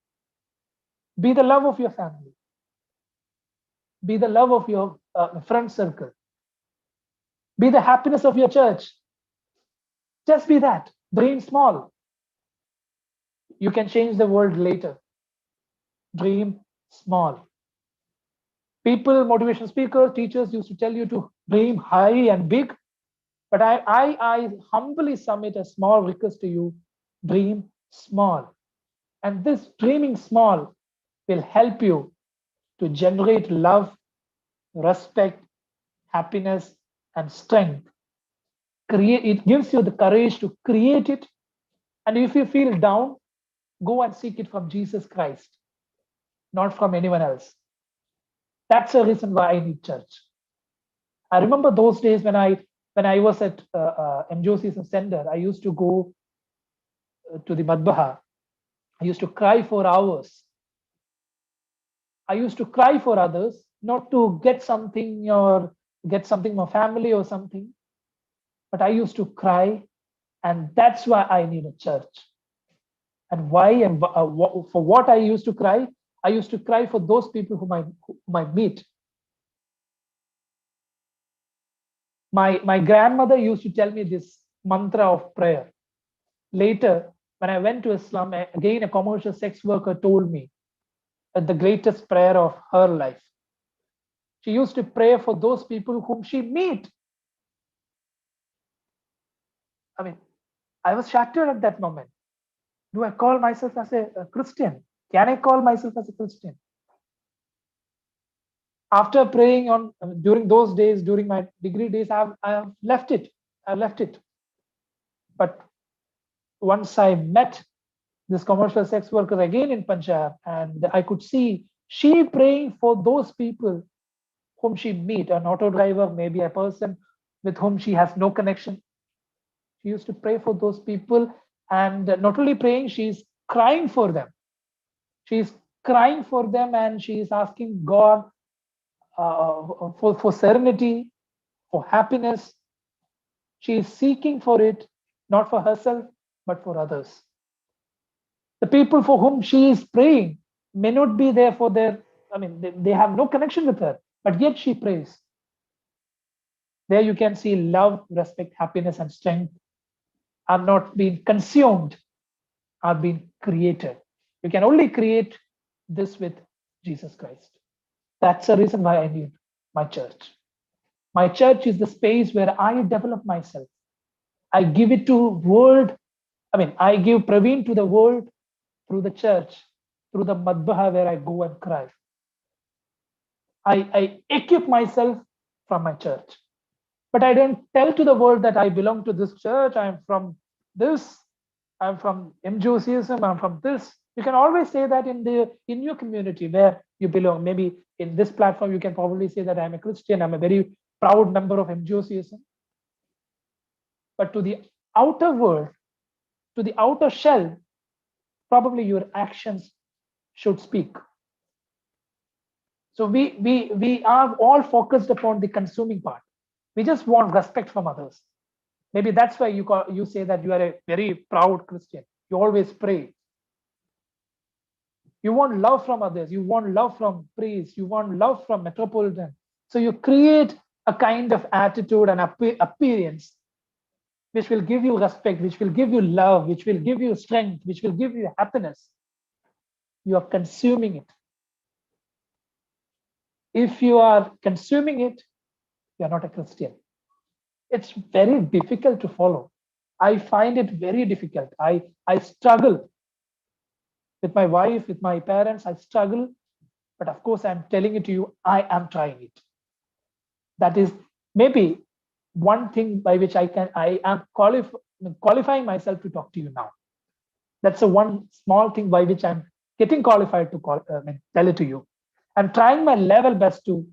Be the love of your family. Be the love of your friend circle. Be the happiness of your church. Just be that. Dream small. You can change the world later. Dream small. People, motivation speakers, teachers used to tell you to dream high and big. But I humbly submit a small request to you. Dream small. And this dreaming small will help you to generate love, respect, happiness, and strength. It gives you the courage to create it. And if you feel down, go and seek it from Jesus Christ, not from anyone else. That's the reason why I need church. I remember those days when I was at MGOCSM Center, I used to go to the Madbaha. I used to cry for hours. I used to cry for others, not to get something or get something from family or something, but I used to cry, and that's why I need a church. And why and for what I used to cry? I used to cry for those people whom I meet. My grandmother used to tell me this mantra of prayer. Later, when I went to Islam, again a commercial sex worker told me that the greatest prayer of her life. She used to pray for those people whom she meet. I mean, I was shattered at that moment. Do I call myself as a Christian? Can I call myself as a Christian? After praying on during those days, during my degree days, I have left it. I left it. But once I met this commercial sex worker again in Punjab, and I could see she praying for those people whom she meet, an auto driver, maybe a person with whom she has no connection. She used to pray for those people, and not only praying, she's crying for them. She's crying for them, and she is asking God for serenity, for happiness. She is seeking for it, not for herself, but for others. The people for whom she is praying may not be there for their, they have no connection with her, but yet she prays. There you can see love, respect, happiness, and strength are not being consumed, are being created. You can only create this with Jesus Christ. That's the reason why I need my church. My church is the space where I develop myself. I give it to world. I give Praveen to the world through the church, through the madbaha where I go and cry. I equip myself from my church. But I don't tell to the world that I belong to this church, I'm from this, I'm from MGOCSM, I'm from this. You can always say that in your community where you belong. Maybe in this platform, you can probably say that I'm a Christian, I'm a very proud member of MGOCSM. But to the outer world, to the outer shell, probably your actions should speak. So we are all focused upon the consuming part. We just want respect from others. Maybe that's why you say that you are a very proud Christian. You always pray. You want love from others. You want love from priests. You want love from metropolitan. So you create a kind of attitude and appearance which will give you respect, which will give you love, which will give you strength, which will give you happiness. You are consuming it. If you are consuming it, you are not a Christian. It's very difficult to follow. I find it very difficult. I struggle with my wife, with my parents. I struggle, but of course, I'm telling it to you, I am trying it. That is maybe one thing by which I am qualifying myself to talk to you now. That's the one small thing by which I'm getting qualified to tell it to you. I'm trying my level best to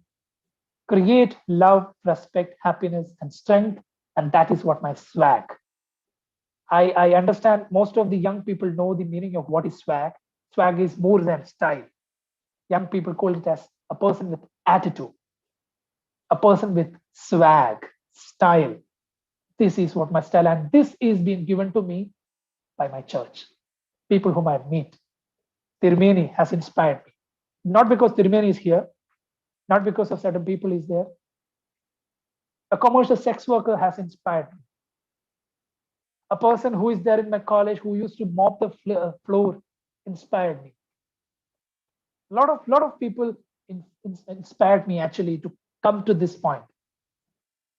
create love, respect, happiness, and strength, and that is what my swag. I understand most of the young people know the meaning of what is swag. Swag is more than style. Young people call it as a person with attitude, a person with swag, style. This is what my style, and this is being given to me by my church, people whom I meet. Tirumeni has inspired me. Not because Tirumeni is here, not because of certain people is there. A commercial sex worker has inspired me. A person who is there in my college who used to mop the floor inspired me. A lot of people inspired me actually to come to this point.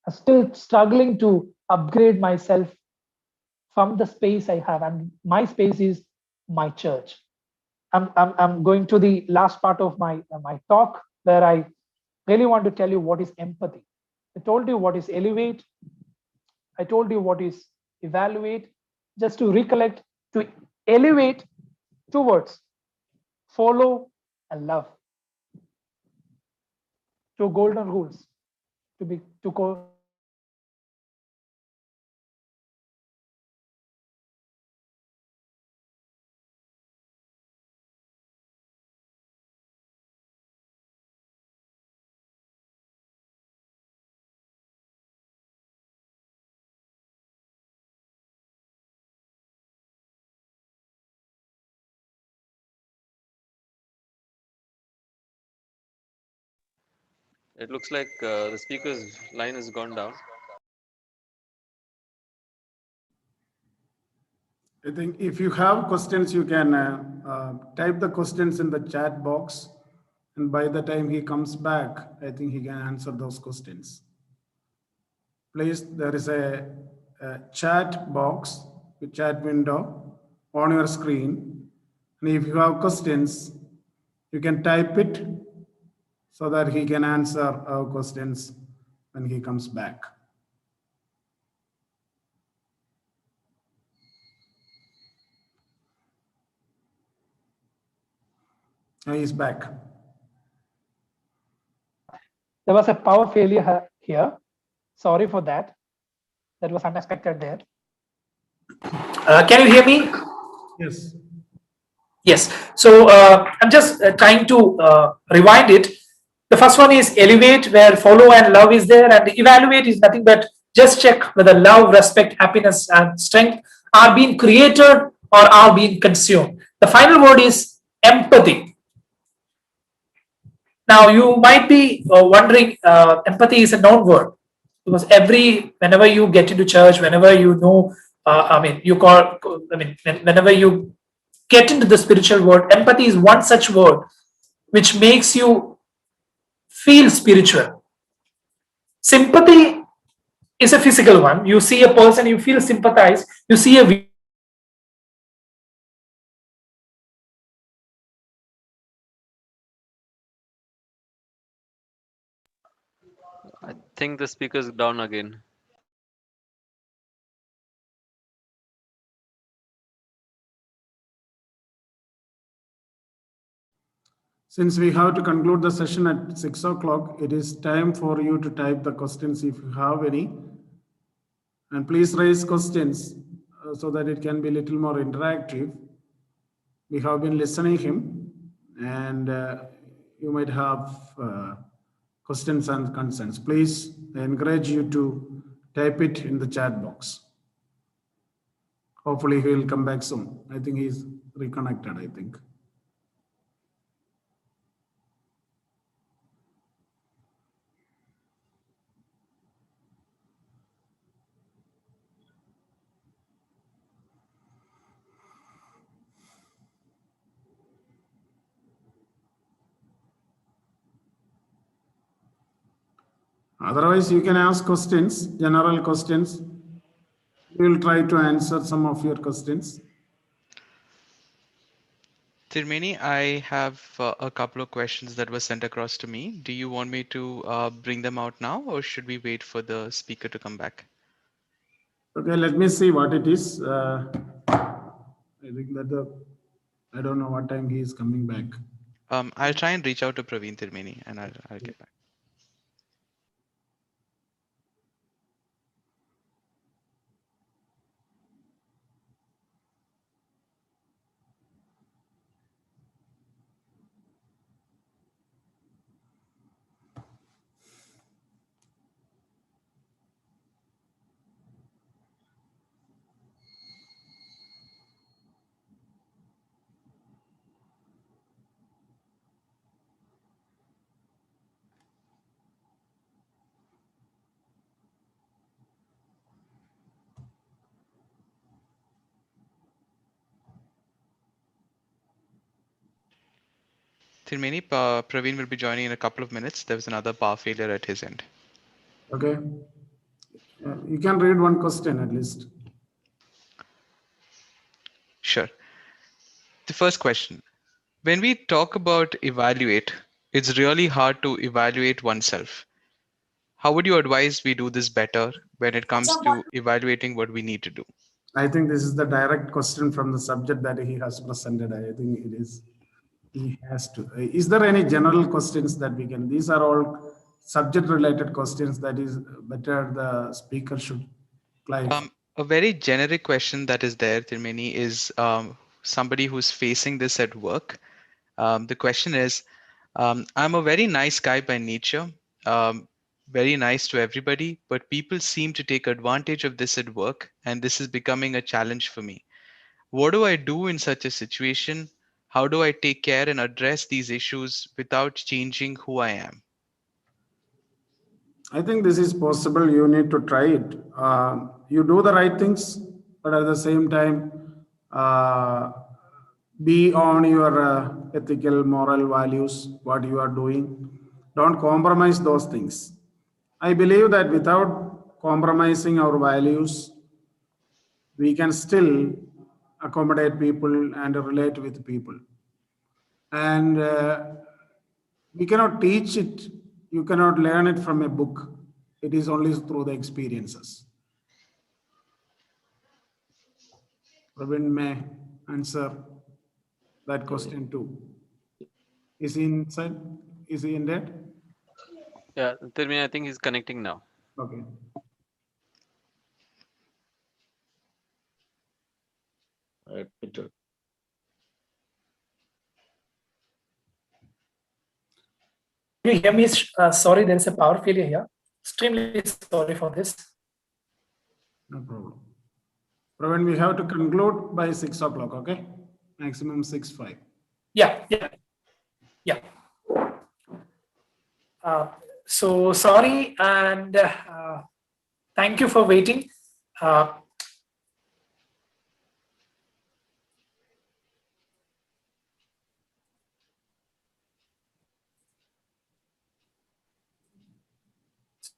I'm still struggling to upgrade myself from the space I have, and my space is my church. I'm going to the last part of my talk where I really want to tell you what is empathy. I told you what is elevate. I told you what is evaluate. Just to recollect, to elevate, two words: follow and love. Two golden rules to go. It looks like the speaker's line has gone down. I think if you have questions, you can type the questions in the chat box. And by the time he comes back, I think he can answer those questions. Please, there is a chat box, a chat window on your screen. And if you have questions, you can type it so that he can answer our questions when he comes back. He's back. There was a power failure here. Sorry for that. That was unexpected there. Can you hear me? Yes. Yes. So I'm just trying to rewind it. The first one is elevate, where follow and love is there, and evaluate is nothing but just check whether love, respect, happiness, and strength are being created or are being consumed. The final word is empathy. Now you might be wondering, empathy is a noun word, because whenever you get into church, whenever you know, whenever you get into the spiritual world, empathy is one such word which makes you feel spiritual. Sympathy is a physical one. You see a person, you feel sympathized. You see a I think the speaker's down again. Since we have to conclude the session at 6 o'clock, it is time for you to type the questions if you have any. And please raise questions so that it can be a little more interactive. We have been listening him, and you might have questions and concerns. Please, I encourage you to type it in the chat box. Hopefully he will come back soon. I think he's reconnected, I think. Otherwise, you can ask questions, general questions. We will try to answer some of your questions. Tirmeni, I have a couple of questions that were sent across to me. Do you want me to bring them out now, or should we wait for the speaker to come back? Okay, let me see what it is. I think that I don't know what time he is coming back. I'll try and reach out to Praveen Tirmeni, and I'll get back. Tirmeni, Praveen will be joining in a couple of minutes. There was another power failure at his end. Okay. You can read one question at least. Sure. The first question. When we talk about evaluate, it's really hard to evaluate oneself. How would you advise we do this better when it comes to evaluating what we need to do? I think this is the direct question from the subject that he has presented. I think it is. He has to. Is there any general questions that we can? These are all subject-related questions that is better the speaker should clarify. A very generic question that is there, Tirmeni, is somebody who's facing this at work. The question is, I'm a very nice guy by nature, very nice to everybody, but people seem to take advantage of this at work, and this is becoming a challenge for me. What do I do in such a situation? How do I take care and address these issues without changing who I am? I think this is possible. You need to try it. You do the right things, but at the same time, be on your ethical, moral values, what you are doing. Don't compromise those things. I believe that without compromising our values, we can still accommodate people and relate with people. And we cannot teach it. You cannot learn it from a book. It is only through the experiences. Praveen may answer that question too. Is he inside? Is he in there? Yeah, Tirmini, I think he's connecting now. Okay. Peter. You hear me? Sorry, there is a power failure here. Extremely sorry for this. No problem. Praveen, we have to conclude by 6 o'clock, okay? Maximum 6:05. Yeah. So sorry, and thank you for waiting.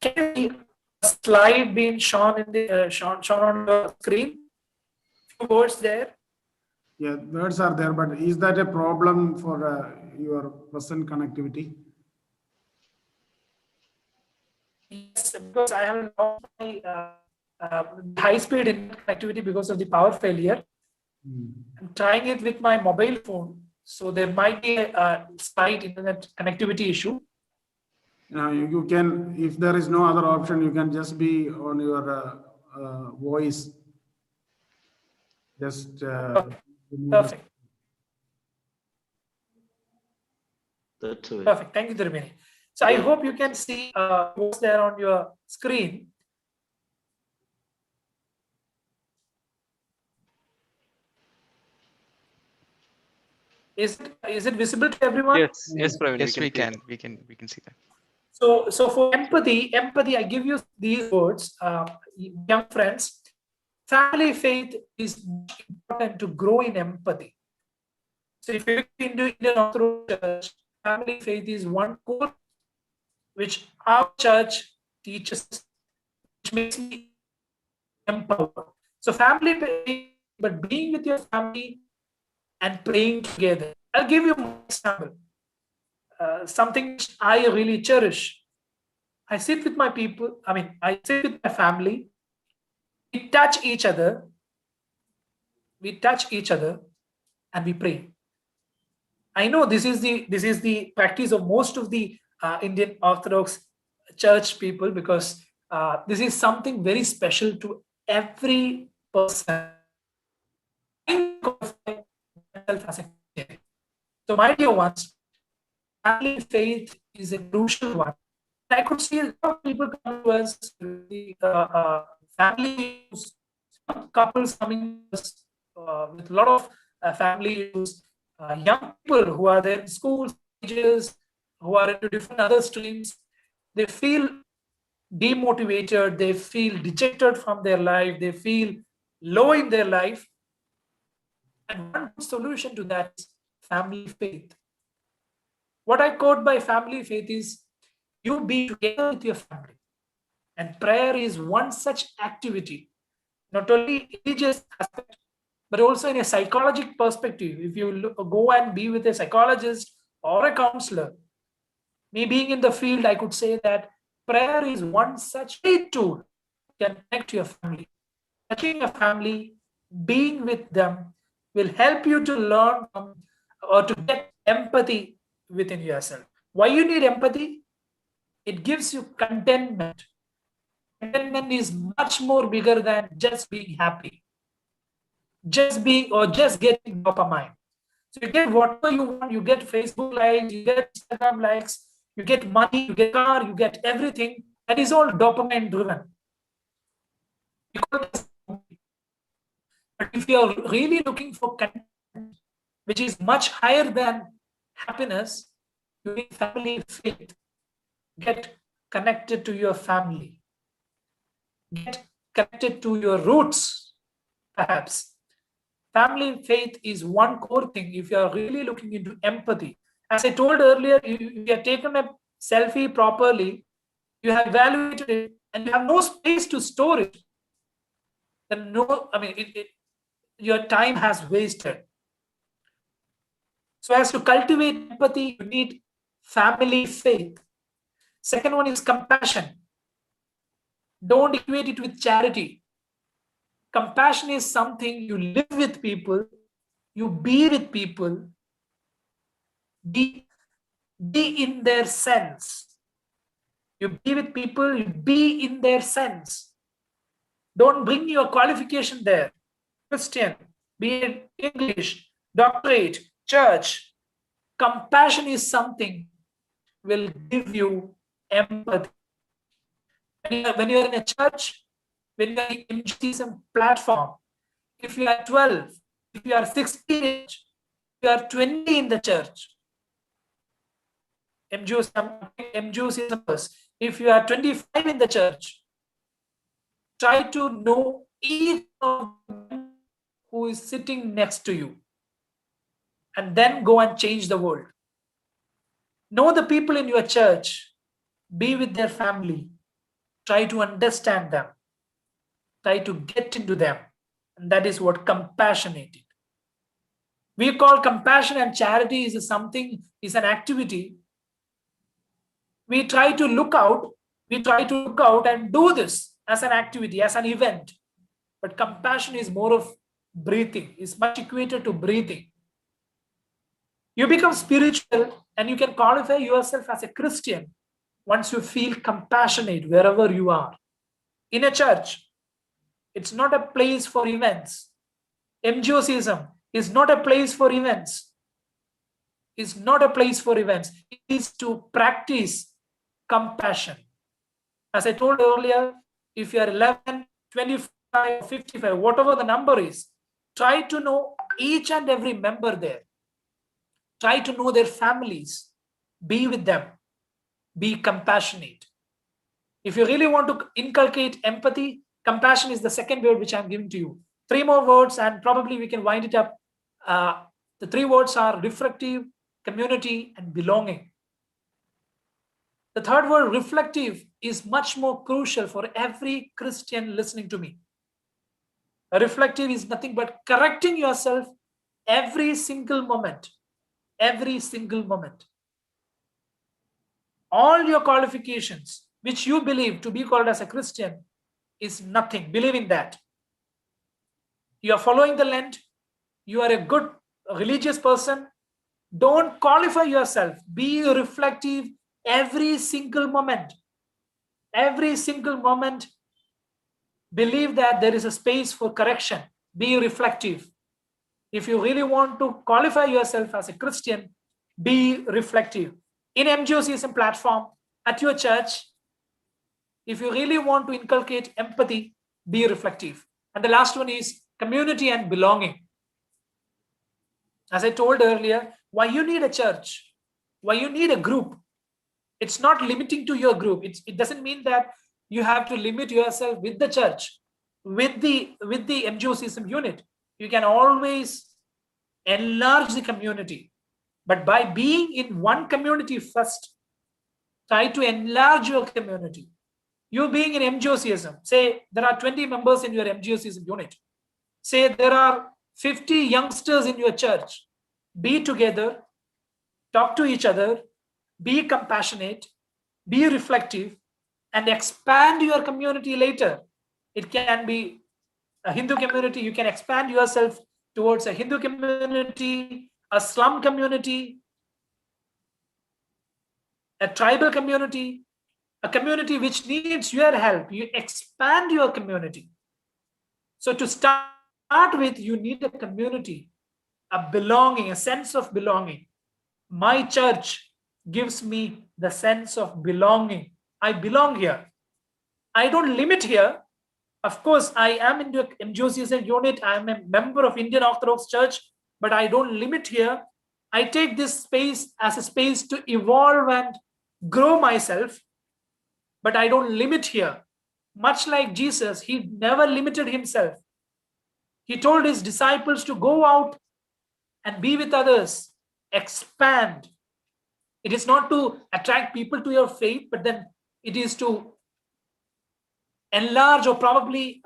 Can you see a slide being shown in the shown on the screen? Few words there. Yeah, words are there, but is that a problem for your present connectivity? Yes, because I have lost my high-speed internet connectivity because of the power failure. I'm trying it with my mobile phone, so there might be a slight internet connectivity issue. You can, if there is no other option, you can just be on your voice. Just Perfect. That's it. Perfect. Thank you, Tirmini. So I hope you can see what's there on your screen. Is it visible to everyone? Yes, Praveen. Yes, we see can. that. We can see that. So for empathy, I give you these words, young friends. Family faith is important to grow in empathy. So if you look into Indian Orthodox Church, family faith is one core which our church teaches, which makes me empowered. So family faith, but being with your family and praying together. I'll give you an example. Something which I really cherish. I sit with my people, I sit with my family, we touch each other, and we pray. I know this is the practice of most of the Indian Orthodox Church people, because this is something very special to every person. So my dear ones, family faith is a crucial one. I could see a lot of people come to us, the family issues, some couples coming to us with a lot of family issues, young people who are there in schools, colleges, who are into different other streams. They feel demotivated, they feel dejected from their life, they feel low in their life. And one solution to that is family faith. What I quote by family faith is, you be together with your family. And prayer is one such activity, not only religious aspect, but also in a psychological perspective. If you go and be with a psychologist or a counselor, me being in the field, I could say that prayer is one such great tool to connect to your family. Touching your family, being with them will help you to learn or to get empathy within yourself. Why you need empathy? It gives you contentment. Contentment is much more bigger than just being happy, just being or just getting dopamine. So you get whatever you want, you get Facebook likes, you get Instagram likes, you get money, you get car, you get everything. That is all dopamine driven. But if you are really looking for contentment, which is much higher than happiness, you need family faith. Get connected to your family. Get connected to your roots, perhaps. Family faith is one core thing if you are really looking into empathy. As I told earlier, you have taken a selfie properly, you have evaluated it, and you have no space to store it. Then your time has wasted. So as to cultivate empathy, you need family faith. Second one is compassion. Don't equate it with charity. Compassion is something you live with people, you be with people, be in their sense. You be with people, you be in their sense. Don't bring your qualification there. Christian, be it English, doctorate, church. Compassion is something will give you empathy. When you're in a church, when you're in MGOCSM platform, if you are 12, if you are 16, if you are 20 in the church, MGOCSM, if you are 25 in the church, try to know each of them who is sitting next to you, and then go and change the world. Know the people in your church, be with their family, try to understand them, try to get into them, and that is what compassionate is. We call compassion and charity is an activity. We try to look out and do this as an activity, as an event. But compassion is more of breathing, is much equated to breathing. You become spiritual and you can qualify yourself as a Christian once you feel compassionate wherever you are. In a church, it's not a place for events. MGOCSM is not a place for events. It's not a place for events. It is to practice compassion. As I told earlier, if you are 11, 25, 55, whatever the number is, try to know each and every member there. Try to know their families. Be with them. Be compassionate. If you really want to inculcate empathy, compassion is the second word which I'm giving to you. 3 more words and probably we can wind it up. The 3 words are reflective, community, and belonging. The third word, reflective, is much more crucial for every Christian listening to me. Reflective is nothing but correcting yourself every single moment. Every single moment. All your qualifications, which you believe to be called as a Christian, is nothing. Believe in that. You are following the Lent. You are a good religious person. Don't qualify yourself. Be reflective every single moment. Every single moment. Believe that there is a space for correction. Be reflective. If you really want to qualify yourself as a Christian, be reflective. In MGOCSM platform, at your church, if you really want to inculcate empathy, be reflective. And the last one is community and belonging. As I told earlier, why you need a church, why you need a group. It's not limiting to your group. It doesn't mean that you have to limit yourself with the church, with the MGOCSM unit. You can always enlarge the community. But by being in one community first, try to enlarge your community. You being in MGOCSM, say there are 20 members in your MGOCSM unit. Say there are 50 youngsters in your church. Be together, talk to each other, be compassionate, be reflective, and expand your community later. It can be a Hindu community. You can expand yourself towards a Hindu community, a slum community, a tribal community, a community which needs your help. You expand your community. So to start with, you need a community, a belonging, a sense of belonging. My church gives me the sense of belonging. I belong here. I don't limit here. Of course, I am in the MGOCSM unit. I am a member of Indian Orthodox Church, but I don't limit here. I take this space as a space to evolve and grow myself, but I don't limit here. Much like Jesus, he never limited himself. He told his disciples to go out and be with others, expand. It is not to attract people to your faith, but then it is to enlarge or probably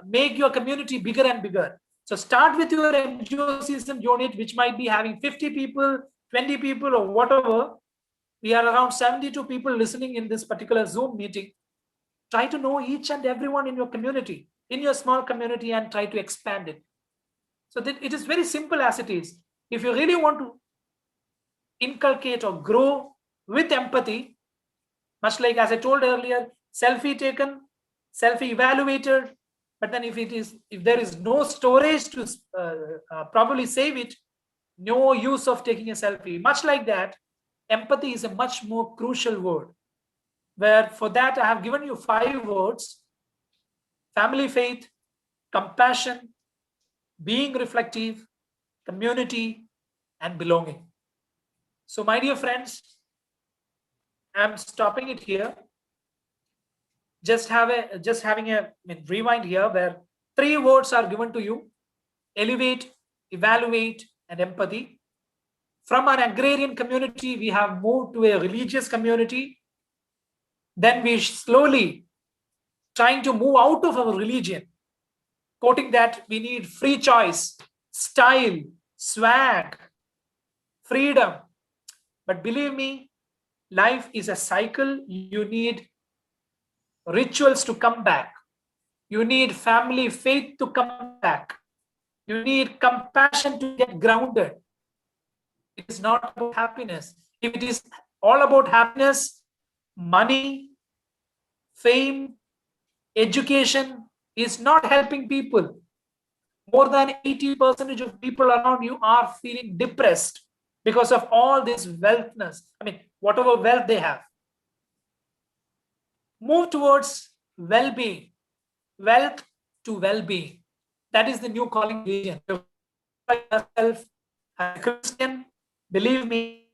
make your community bigger and bigger. So start with your MGOCSM unit, which might be having 50 people, 20 people, or whatever. We are around 72 people listening in this particular Zoom meeting. Try to know each and everyone in your community, in your small community, and try to expand it. So that it is very simple as it is. If you really want to inculcate or grow with empathy, much like as I told earlier, selfie taken, selfie evaluated, but then if there is no storage to properly save it, no use of taking a selfie. Much like that, empathy is a much more crucial word, where for that I have given you 5 words: family, faith, compassion, being reflective, community, and belonging. So my dear friends, I'm stopping it here. Just having a rewind here, where 3 words are given to you: elevate, evaluate, and empathy. From an agrarian community, we have moved to a religious community. Then we slowly trying to move out of our religion, quoting that we need free choice, style, swag, freedom. But believe me, life is a cycle. You need rituals to come back. You need family faith to come back. You need compassion to get grounded. It is not about happiness. If it is all about happiness, money, fame, education is not helping people. More than 80% of people around you are feeling depressed because of all this wealthness. Whatever wealth they have. Move towards well-being, wealth to well-being. That is the new calling religion. Yourself as a Christian, believe me,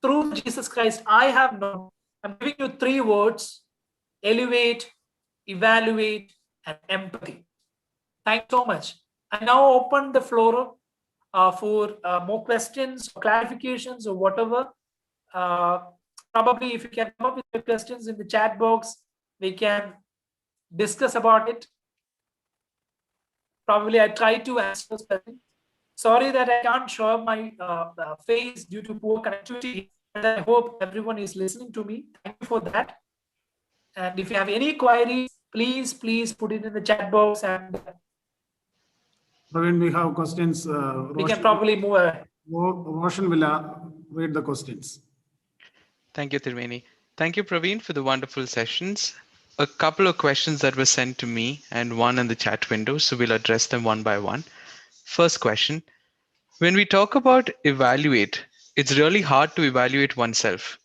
through Jesus Christ, I have known. I'm giving you 3 words: elevate, evaluate, and empathy. Thanks so much. I now open the floor for more questions, clarifications, or whatever. Probably if you can come up with your questions in the chat box, we can discuss about it. Probably I try to answer those questions. Sorry that I can't show up my face due to poor connectivity, but I hope everyone is listening to me. Thank you for that. And if you have any queries, please put it in the chat box, and Praveen, we have questions. we can probably move ahead. Roshan will read the questions. Thank you, Tirveni. Thank you, Praveen, for the wonderful sessions. A couple of questions that were sent to me and one in the chat window, so we'll address them one by one. First question: when we talk about evaluate, it's really hard to evaluate oneself.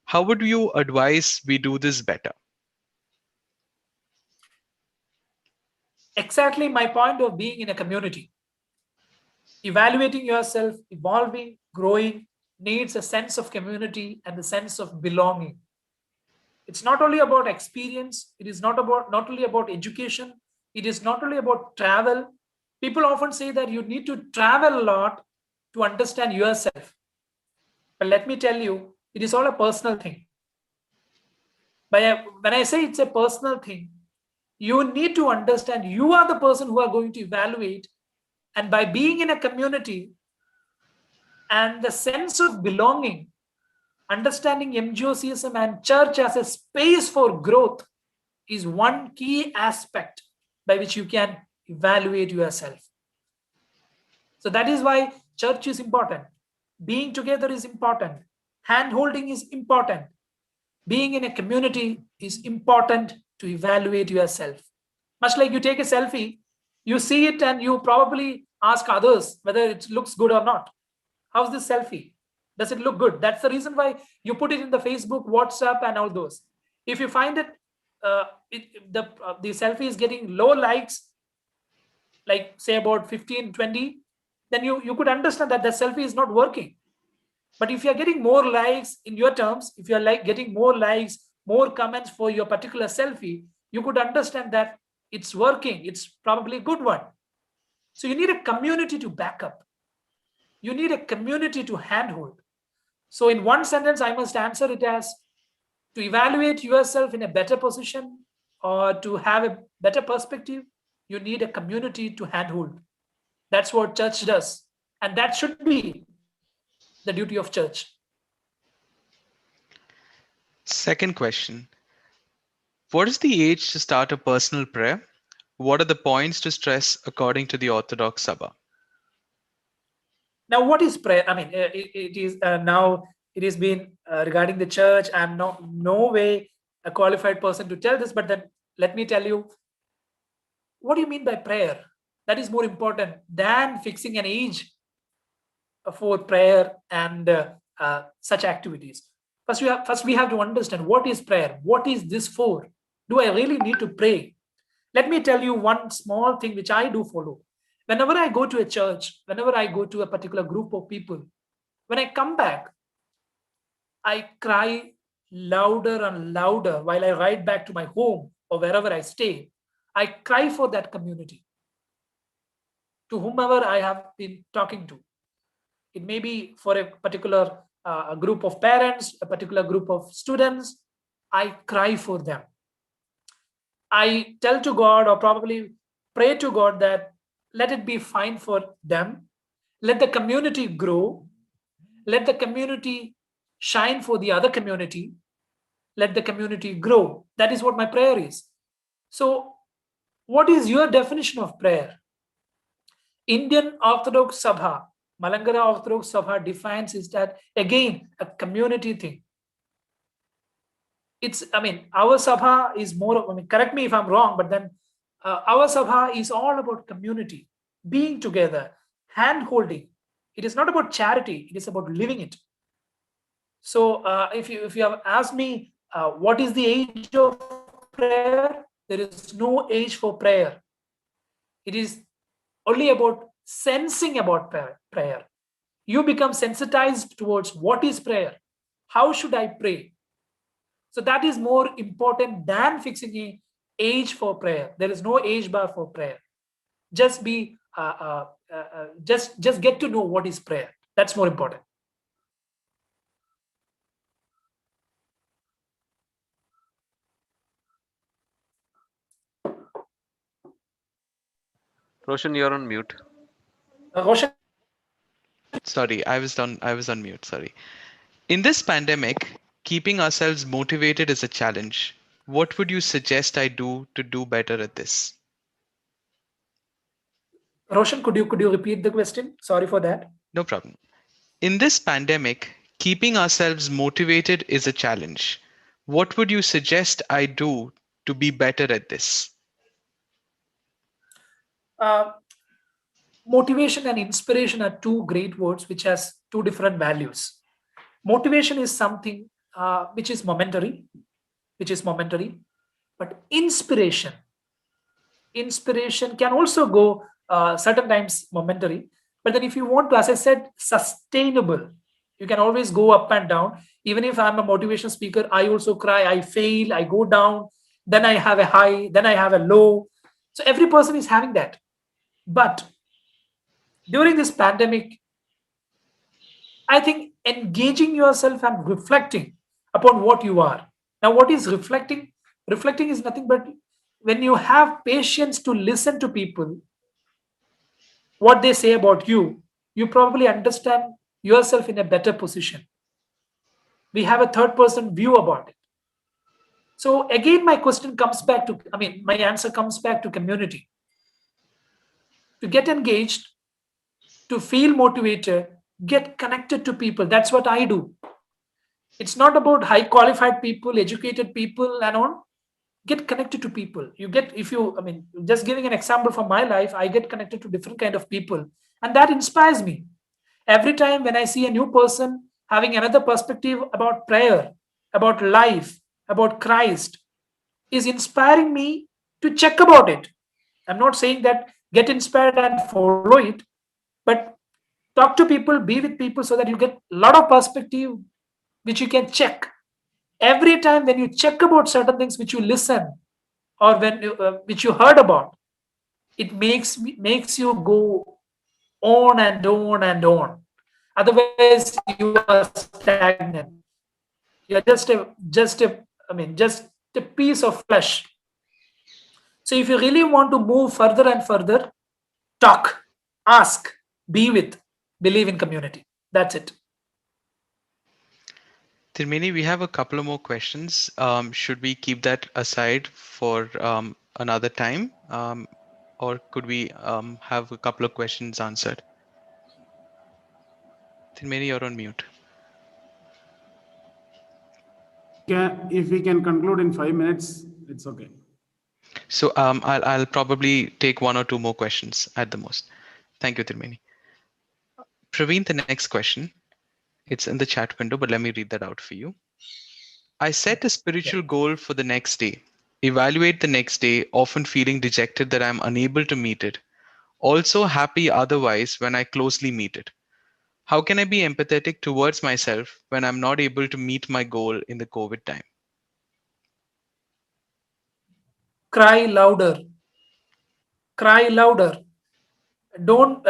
How would you advise we do this better? Exactly my point of being in a community. Evaluating yourself, evolving, growing needs a sense of community and the sense of belonging. It's not only about experience. It is not only about education. It is not only about travel. People often say that you need to travel a lot to understand yourself. But let me tell you, it is all a personal thing. But when I say it's a personal thing, you need to understand you are the person who are going to evaluate. And by being in a community and the sense of belonging, understanding MGOCSM and church as a space for growth is one key aspect by which you can evaluate yourself. So that is why church is important. Being together is important. Hand-holding is important. Being in a community is important to evaluate yourself. Much like you take a selfie, you see it and you probably ask others whether it looks good or not. How's this selfie? Does it look good? That's the reason why you put it in the Facebook, WhatsApp, and all those. If you find it, the selfie is getting low likes, like say about 15, 20, then you could understand that the selfie is not working. But if you're getting more likes in your terms, if you're getting more likes, more comments for your particular selfie, you could understand that it's working. It's probably a good one. So you need a community to back up. You need a community to handhold. So in one sentence, I must answer it as: to evaluate yourself in a better position or to have a better perspective, you need a community to handhold. That's what church does. And that should be the duty of church. Second question. What is the age to start a personal prayer? What are the points to stress according to the Orthodox Sabha? Now, what is prayer? I mean, it is now it has been regarding the church. I'm no way a qualified person to tell this, but then let me tell you, what do you mean by prayer? That is more important than fixing an age for prayer and such activities. First we have to understand what is prayer. What is this for? Do I really need to pray? Let me tell you one small thing which I do follow. Whenever I go to a church, whenever I go to a particular group of people, when I come back, I cry louder and louder while I ride back to my home or wherever I stay. I cry for that community, to whomever I have been talking to. It may be for a particular a group of parents, a particular group of students. I cry for them. I tell to God, or probably pray to God, that let it be fine for them. Let the community grow. Let the community shine for the other community. Let the community grow. That is what my prayer is. So, what is your definition of prayer? Indian Orthodox Sabha, Malangara Orthodox Sabha defines is that again a community thing. Our Sabha is more, correct me if I'm wrong, but then our Sabha is all about community, being together, hand holding. It is not about charity, it is about living it. So if you have asked me what is the age of prayer, there is no age for prayer. It is only about sensing about prayer. You become sensitized towards what is prayer. How should I pray? So that is more important than fixing a age for prayer. There is no age bar for prayer. Just be just get to know what is prayer. That's more important. Roshan, you're on mute. Roshan, Sorry, I was on mute, sorry. In this pandemic, keeping ourselves motivated is a challenge. What would you suggest I do to do better at this? Roshan, could you repeat the question? Sorry for that. No problem. In this pandemic, keeping ourselves motivated is a challenge. What would you suggest I do to be better at this? Uh, Motivation and inspiration are two great words which has two different values. Motivation is something which is momentary, but inspiration can also go certain times momentary, but then if you want to, as I said, sustainable, you can always go up and down. Even if I'm a motivation speaker, I also cry, I fail, I go down, then I have a high, then I have a low. So every person is having that. But during this pandemic, I think engaging yourself and reflecting upon what you are. Now, what is reflecting? Reflecting is nothing but when you have patience to listen to people, what they say about you, you probably understand yourself in a better position. We have a third person view about it. So again, my question comes back to, my answer comes back to community. To get engaged, to feel motivated, get connected to people. That's what I do. It's not about high qualified people, educated people, and all. Get connected to people. You get, if you, just giving an example from my life, I get connected to different kind of people, and that inspires me. Every time when I see a new person having another perspective about prayer, about life, about Christ, is inspiring me to check about it. I'm not saying that get inspired and follow it, but talk to people, be with people so that you get a lot of perspective which you can check. Every time when you check about certain things which you listen or when which you heard about, it makes you go on and on and on. Otherwise, you are stagnant. You're just a piece of flesh. So if you really want to move further and further, talk, ask, be with, believe in community. That's it. Tirmini, we have a couple of more questions. Should we keep that aside for another time? Or could we have a couple of questions answered? Tirmini, you're on mute. If we can conclude in 5 minutes, it's okay. So I'll probably take one or two more questions at the most. Thank you, Tirmini. Praveen, the next question. It's in the chat window, but let me read that out for you. I set a spiritual goal for the next day. Evaluate the next day, often feeling dejected that I'm unable to meet it. Also happy otherwise when I closely meet it. How can I be empathetic towards myself when I'm not able to meet my goal in the COVID time? Cry louder. Cry louder. Don't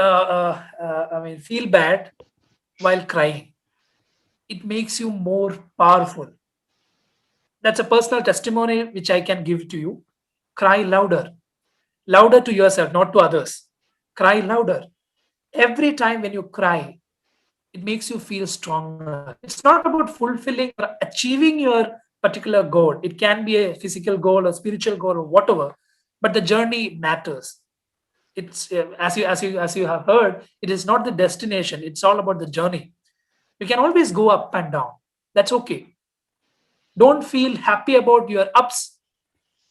feel bad while crying. It makes you more powerful. That's a personal testimony which I can give to you. Cry louder. Louder to yourself, not to others. Cry louder. Every time when you cry, it makes you feel stronger. It's not about fulfilling or achieving your particular goal. It can be a physical goal or spiritual goal or whatever, but the journey matters. It's as you have heard, it is not the destination. It's all about the journey. You can always go up and down. That's okay. Don't feel happy about your ups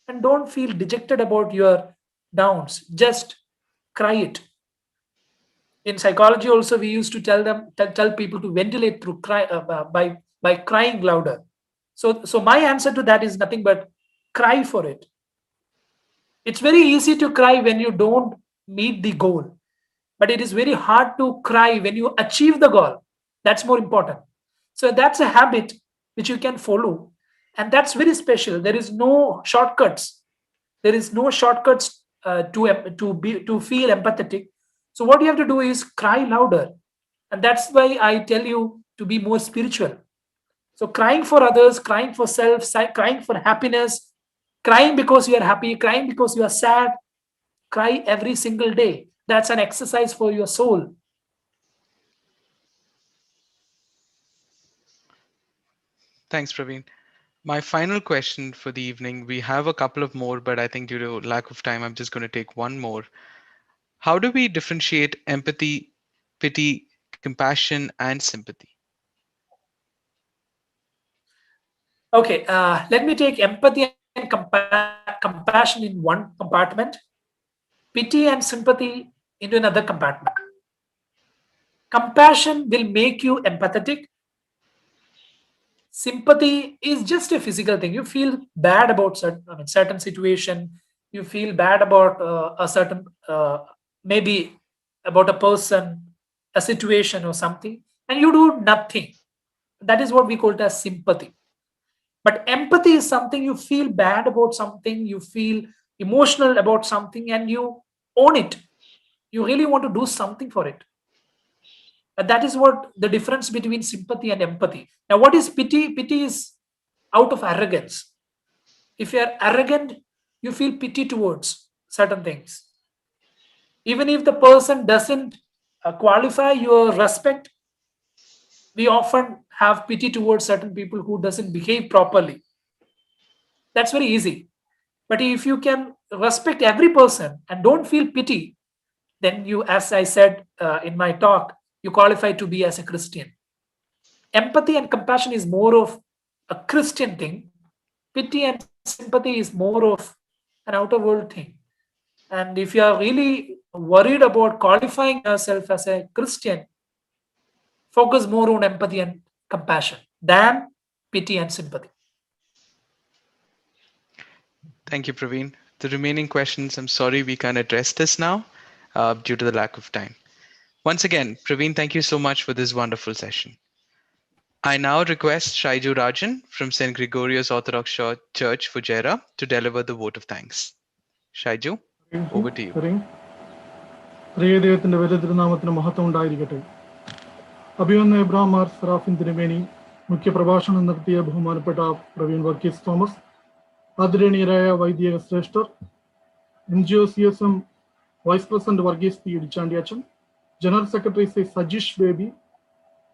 and don't feel dejected about your downs. Just cry it. In psychology also we used to tell people to ventilate through by crying louder. So my answer to that is nothing but cry for it. It's very easy to cry when you don't meet the goal, but it is very hard to cry when you achieve the goal. That's more important. So that's a habit which you can follow, and that's very special. There is no shortcuts. There is no shortcuts to feel empathetic. So what you have to do is cry louder, and that's why I tell you to be more spiritual. So crying for others, crying for self, crying for happiness, crying because you are happy, crying because you are sad, cry every single day. That's an exercise for your soul. Thanks, Praveen. My final question for the evening, we have a couple of more, but I think due to lack of time, I'm just going to take one more. How do we differentiate empathy, pity, compassion, and sympathy? Okay, let me take empathy and compassion in one compartment, pity and sympathy into another compartment. Compassion will make you empathetic. Sympathy is just a physical thing. You feel bad about certain situation. You feel bad about a certain maybe about a person, a situation, or something, and you do nothing. That is what we call it as sympathy. But empathy is something you feel bad about something, you feel emotional about something, and you own it. You really want to do something for it. And that is what the difference between sympathy and empathy. Now, what is pity? Pity is out of arrogance. If you are arrogant, you feel pity towards certain things. Even if the person doesn't qualify your respect, we often have pity towards certain people who doesn't behave properly. That's very easy. But if you can respect every person and don't feel pity, then you, as I said in my talk, you qualify to be as a Christian. Empathy and compassion is more of a Christian thing. Pity and sympathy is more of an outer world thing. And if you are really worried about qualifying yourself as a Christian, focus more on empathy and compassion than pity and sympathy. Thank you, Praveen. The remaining questions, I'm sorry we can't address this now due to the lack of time. Once again, Praveen, thank you so much for this wonderful session. I now request Shaiju Rajan from St. Gregorius Orthodox Church, Fujairah, to deliver the vote of thanks. Shaiju, over to you. പ്രിയദൈവത്തിന്റെ വലിയ തിരുനാമത്തിന് മഹത്വം ഉണ്ടായിരിക്കട്ടെ. അഭിവന്യ Abraham Mar Seraphim തിരുമേനി, മുഖ്യപ്രഭാഷണം നടത്തിയ ബഹുമാനപ്പെട്ട പ്രവീൺ വർഗീസ് തോമസ്, ആദരണീയരായ വൈദിക ശ്രേഷ്ഠർ, MGOCSM vice president Varghese P ഇടിച്ചാണ്ടിയച്ചൻ, ജനറൽ സെക്രട്ടറി ശ്രീ സജീഷ് ബേബി,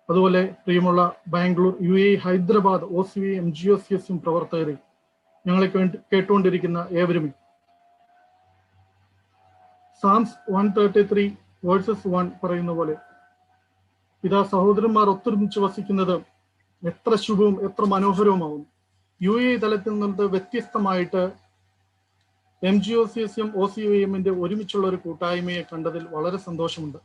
അതുപോലെ പ്രിയമുള്ള Bangalore, UAE, Hyderabad OCYM MGOCSM പ്രവർത്തകരെ, ഞങ്ങളെ കേട്ടുകൊണ്ടിരിക്കുന്ന ഏവരും, സാംസ് 133 വേഴ്സസ് 1 പറയുന്ന പോലെ, ഇതാ സഹോദരന്മാർ ഒത്തൊരുമിച്ച് വസിക്കുന്നത് എത്ര ശുഭവും എത്ര മനോഹരവുമാവും. UAE തലത്തിൽ നിന്ന് വ്യത്യസ്തമായിട്ട് MGOCSM OCYM-ന്റെ ഒരുമിച്ചുള്ള ഒരു കൂട്ടായ്മയെ കണ്ടതിൽ വളരെ സന്തോഷമുണ്ട്.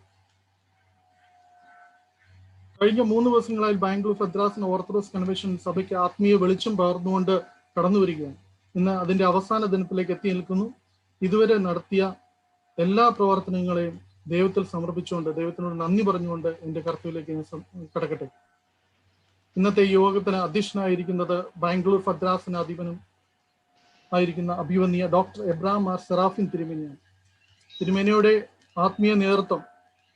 കഴിഞ്ഞ 3 ദിവസങ്ങളായി ബാംഗ്ലൂർ ഭദ്രാസന ഓർത്തഡോക്സ് കൺവെൻഷൻ സഭയ്ക്ക് ആത്മീയ വെളിച്ചം പകർന്നുകൊണ്ട് കടന്നു വരികയാണ്. ഇന്ന് അതിന്റെ അവസാന ദിനത്തിലേക്ക് എത്തി നിൽക്കുന്നു. ഇതുവരെ നടത്തിയ എല്ലാ പ്രവർത്തനങ്ങളെയും ദൈവത്തിൽ സമർപ്പിച്ചുകൊണ്ട്, ദൈവത്തിനോട് നന്ദി പറഞ്ഞുകൊണ്ട് എൻ്റെ കർത്തവ്യത്തിലേക്ക് ഞാൻ കടക്കട്ടെ. ഇന്നത്തെ ഈ യോഗത്തിന് അധ്യക്ഷനായിരിക്കുന്നത് ബാംഗ്ലൂർ ഭദ്രാസന അധിപനും ആയിരിക്കുന്ന അഭിവന്യ ഡോക്ടർ എബ്രഹാം മാർ സെറാഫിൻ തിരുമേനിയാണ്. തിരുമേനിയുടെ ആത്മീയ നേതൃത്വം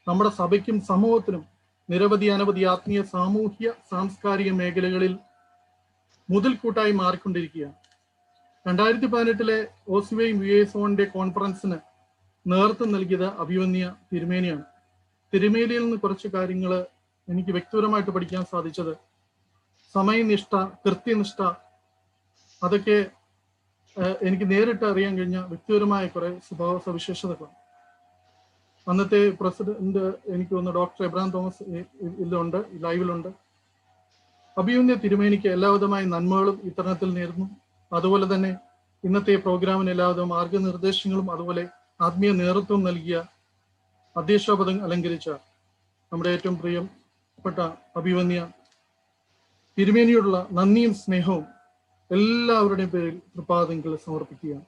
നമ്മുടെ സഭയ്ക്കും സമൂഹത്തിനും നിരവധി അനവധി ആത്മീയ, സാമൂഹ്യ, സാംസ്കാരിക മേഖലകളിൽ മുതൽക്കൂട്ടായി മാറിക്കൊണ്ടിരിക്കുകയാണ്. 2018 OCYM UAE കോൺഫറൻസിന് നേതൃത്വം നൽകിയത് അഭിവന്യ തിരുമേനിയാണ്. തിരുമേനിയിൽ നിന്ന് കുറച്ച് കാര്യങ്ങൾ എനിക്ക് വ്യക്തിപരമായിട്ട് പഠിക്കാൻ സാധിച്ചത്, സമയനിഷ്ഠ, കൃത്യനിഷ്ഠ, അതൊക്കെ എനിക്ക് നേരിട്ട് അറിയാൻ കഴിഞ്ഞ വ്യക്തിപരമായ കുറെ സ്വഭാവ സവിശേഷതകളാണ്. അന്നത്തെ പ്രസിഡന്റ് എനിക്ക് തോന്നുന്നു ഡോക്ടർ എബ്രഹാം തോമസ് ഇതിലുണ്ട്, ലൈവിലുണ്ട്. അഭിവന്യ തിരുമേനിക്ക് എല്ലാവിധമായ നന്മകളും ഇത്തരണത്തിൽ നേരുന്നു. അതുപോലെ തന്നെ ഇന്നത്തെ പ്രോഗ്രാമിന് എല്ലാവിധ മാർഗനിർദ്ദേശങ്ങളും അതുപോലെ ആത്മീയ നേതൃത്വം നൽകിയ അധ്യക്ഷപദം അലങ്കരിച്ച നമ്മുടെ ഏറ്റവും പ്രിയപ്പെട്ട അഭിവന്യ തിരുമേനിയോടുള്ള നന്ദിയും സ്നേഹവും എല്ലാവരുടെയും പേരിൽ കൃപാദങ്ങൾ സമർപ്പിക്കുകയാണ്.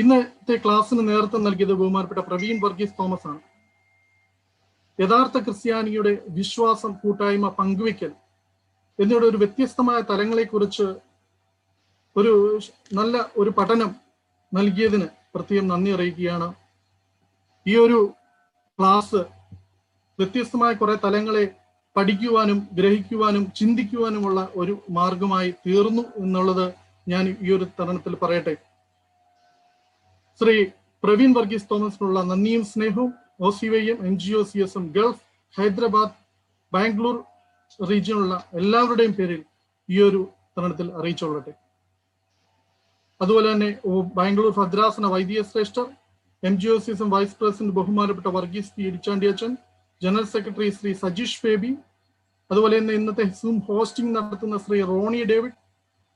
ഇന്നത്തെ ക്ലാസ്സിന് നേതൃത്വം നൽകിയത് ബഹുമാനപ്പെട്ട പ്രവീൺ വർഗീസ് തോമസ് ആണ്. യഥാർത്ഥ ക്രിസ്ത്യാനിയുടെ വിശ്വാസം, കൂട്ടായ്മ, പങ്കുവയ്ക്കൽ എന്നിവയുടെ ഒരു വ്യത്യസ്തമായ തലങ്ങളെക്കുറിച്ച് നല്ല ഒരു പഠനം നൽകിയതിന് പ്രത്യേകം നന്ദി അറിയിക്കുകയാണ്. ഈ ഒരു ക്ലാസ് വ്യത്യസ്തമായ കുറെ തലങ്ങളെ പഠിക്കുവാനും ഗ്രഹിക്കുവാനും ചിന്തിക്കുവാനുമുള്ള ഒരു മാർഗമായി തീർന്നു എന്നുള്ളത് ഞാൻ ഈ ഒരു തരുണത്തിൽ പറയട്ടെ. ശ്രീ പ്രവീൺ വർഗീസ് തോമസിനുള്ള നന്ദിയും സ്നേഹവും OCYM MGOCSM Gulf, Hyderabad, Bangalore റീജിയനുള്ള എല്ലാവരുടെയും പേരിൽ ഈ ഒരു തരുണത്തിൽ അറിയിച്ചുകൊള്ളട്ടെ. അതുപോലെ തന്നെ ബാംഗ്ലൂർ ഭദ്രാസന വൈദിക ശ്രേഷ്ഠർ, MGOCSM വൈസ് പ്രസിഡന്റ് ബഹുമാനപ്പെട്ട വർഗീസ് പി ഇടിച്ചാണ്ടിയച്ചൻ, ജനറൽ സെക്രട്ടറി ശ്രീ സജീഷ് ബേബി, അതുപോലെ തന്നെ ഇന്നത്തെ സൂം ഹോസ്റ്റിംഗ് നടത്തുന്ന ശ്രീ റോണി ഡേവിഡ്,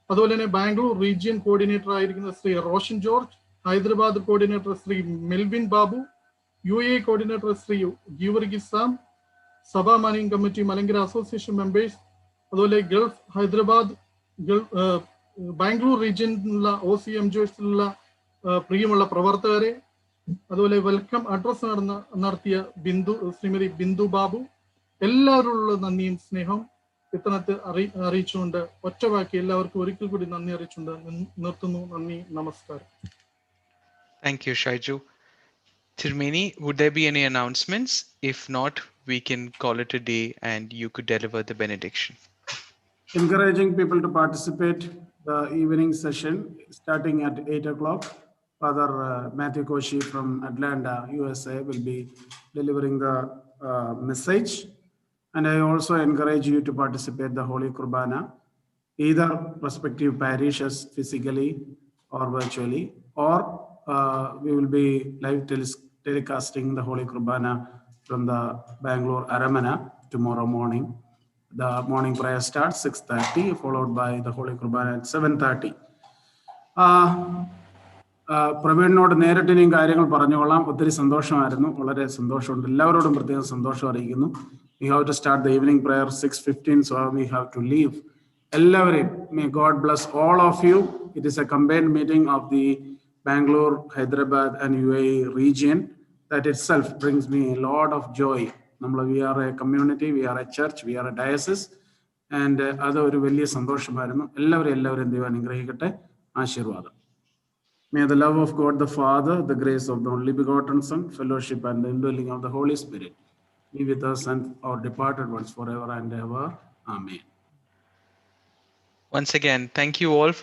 അതുപോലെ തന്നെ ബാംഗ്ലൂർ റീജിയൻ കോർഡിനേറ്റർ ആയിരിക്കുന്ന Shri Roshan George, Hyderabad coordinator Shri Melvin Babu, UAE coordinator Shri Geevarghese Sam, സഭാ managing committee Malankara association members, അതുപോലെ ഗൾഫ്, ഹൈദരാബാദ്, ബാംഗ്ലൂർ റീജിയനിലുള്ള OCYM MGOCSM പ്രിയമുള്ള പ്രവർത്തകരെ, അതുപോലെ വെൽക്കം അഡ്രസ് നടത്തിയ ശ്രീമതി ബിന്ദു ബാബു, എല്ലാവരോടുള്ള നന്ദിയും സ്നേഹം ഇത്തരത്തിൽ അറിയിച്ചുകൊണ്ട് ഒറ്റവാക്കി എല്ലാവർക്കും ഒരിക്കൽ കൂടി നന്ദി അറിയിച്ചുകൊണ്ട് നിർത്തുന്നു. നന്ദി, നമസ്കാരം. Thank you, Shaiju. Tirmeni, would there be any announcements? If not, we can call it a day and you could deliver the benediction. Encouraging people to participate the evening session starting at 8 o'clock. Father Matthew Koshi from Atlanta, USA will be delivering the message. And I also encourage you to participate the Holy Kurbana, either respective parishes physically or virtually, or we will be live telecasting the Holy Kurbana from the Bangalore Aramana tomorrow morning. The morning prayer starts 6:30, followed by the Holy Kurbana at 7:30. പ്രവീണിനോട് നേരിട്ട് ഇനിയും കാര്യങ്ങൾ പറഞ്ഞുകൊള്ളാം. ഒത്തിരി സന്തോഷമായിരുന്നു, വളരെ സന്തോഷമുണ്ട്. എല്ലാവരോടും പ്രത്യേകം സന്തോഷം അറിയിക്കുന്നു. We have to start the evening prayer 6:15, so we have to leave. എല്ലാവരെയും may God bless all of you. It is a combined meeting of the Bangalore, Hyderabad and UAE region. That itself brings me a lot of joy. We are a community, we are a church, we are a diocese, and അത് ഒരു വലിയ സന്തോഷമായിരുന്നു. എല്ലാവരും ദൈവം അനുഗ്രഹിക്കട്ടെ. ആശീർവാദം. May the love of God the Father, the grace of the only begotten Son, fellowship and the indwelling of the Holy Spirit be with us and our departed ones forever and ever. Amen. Once again, thank you all for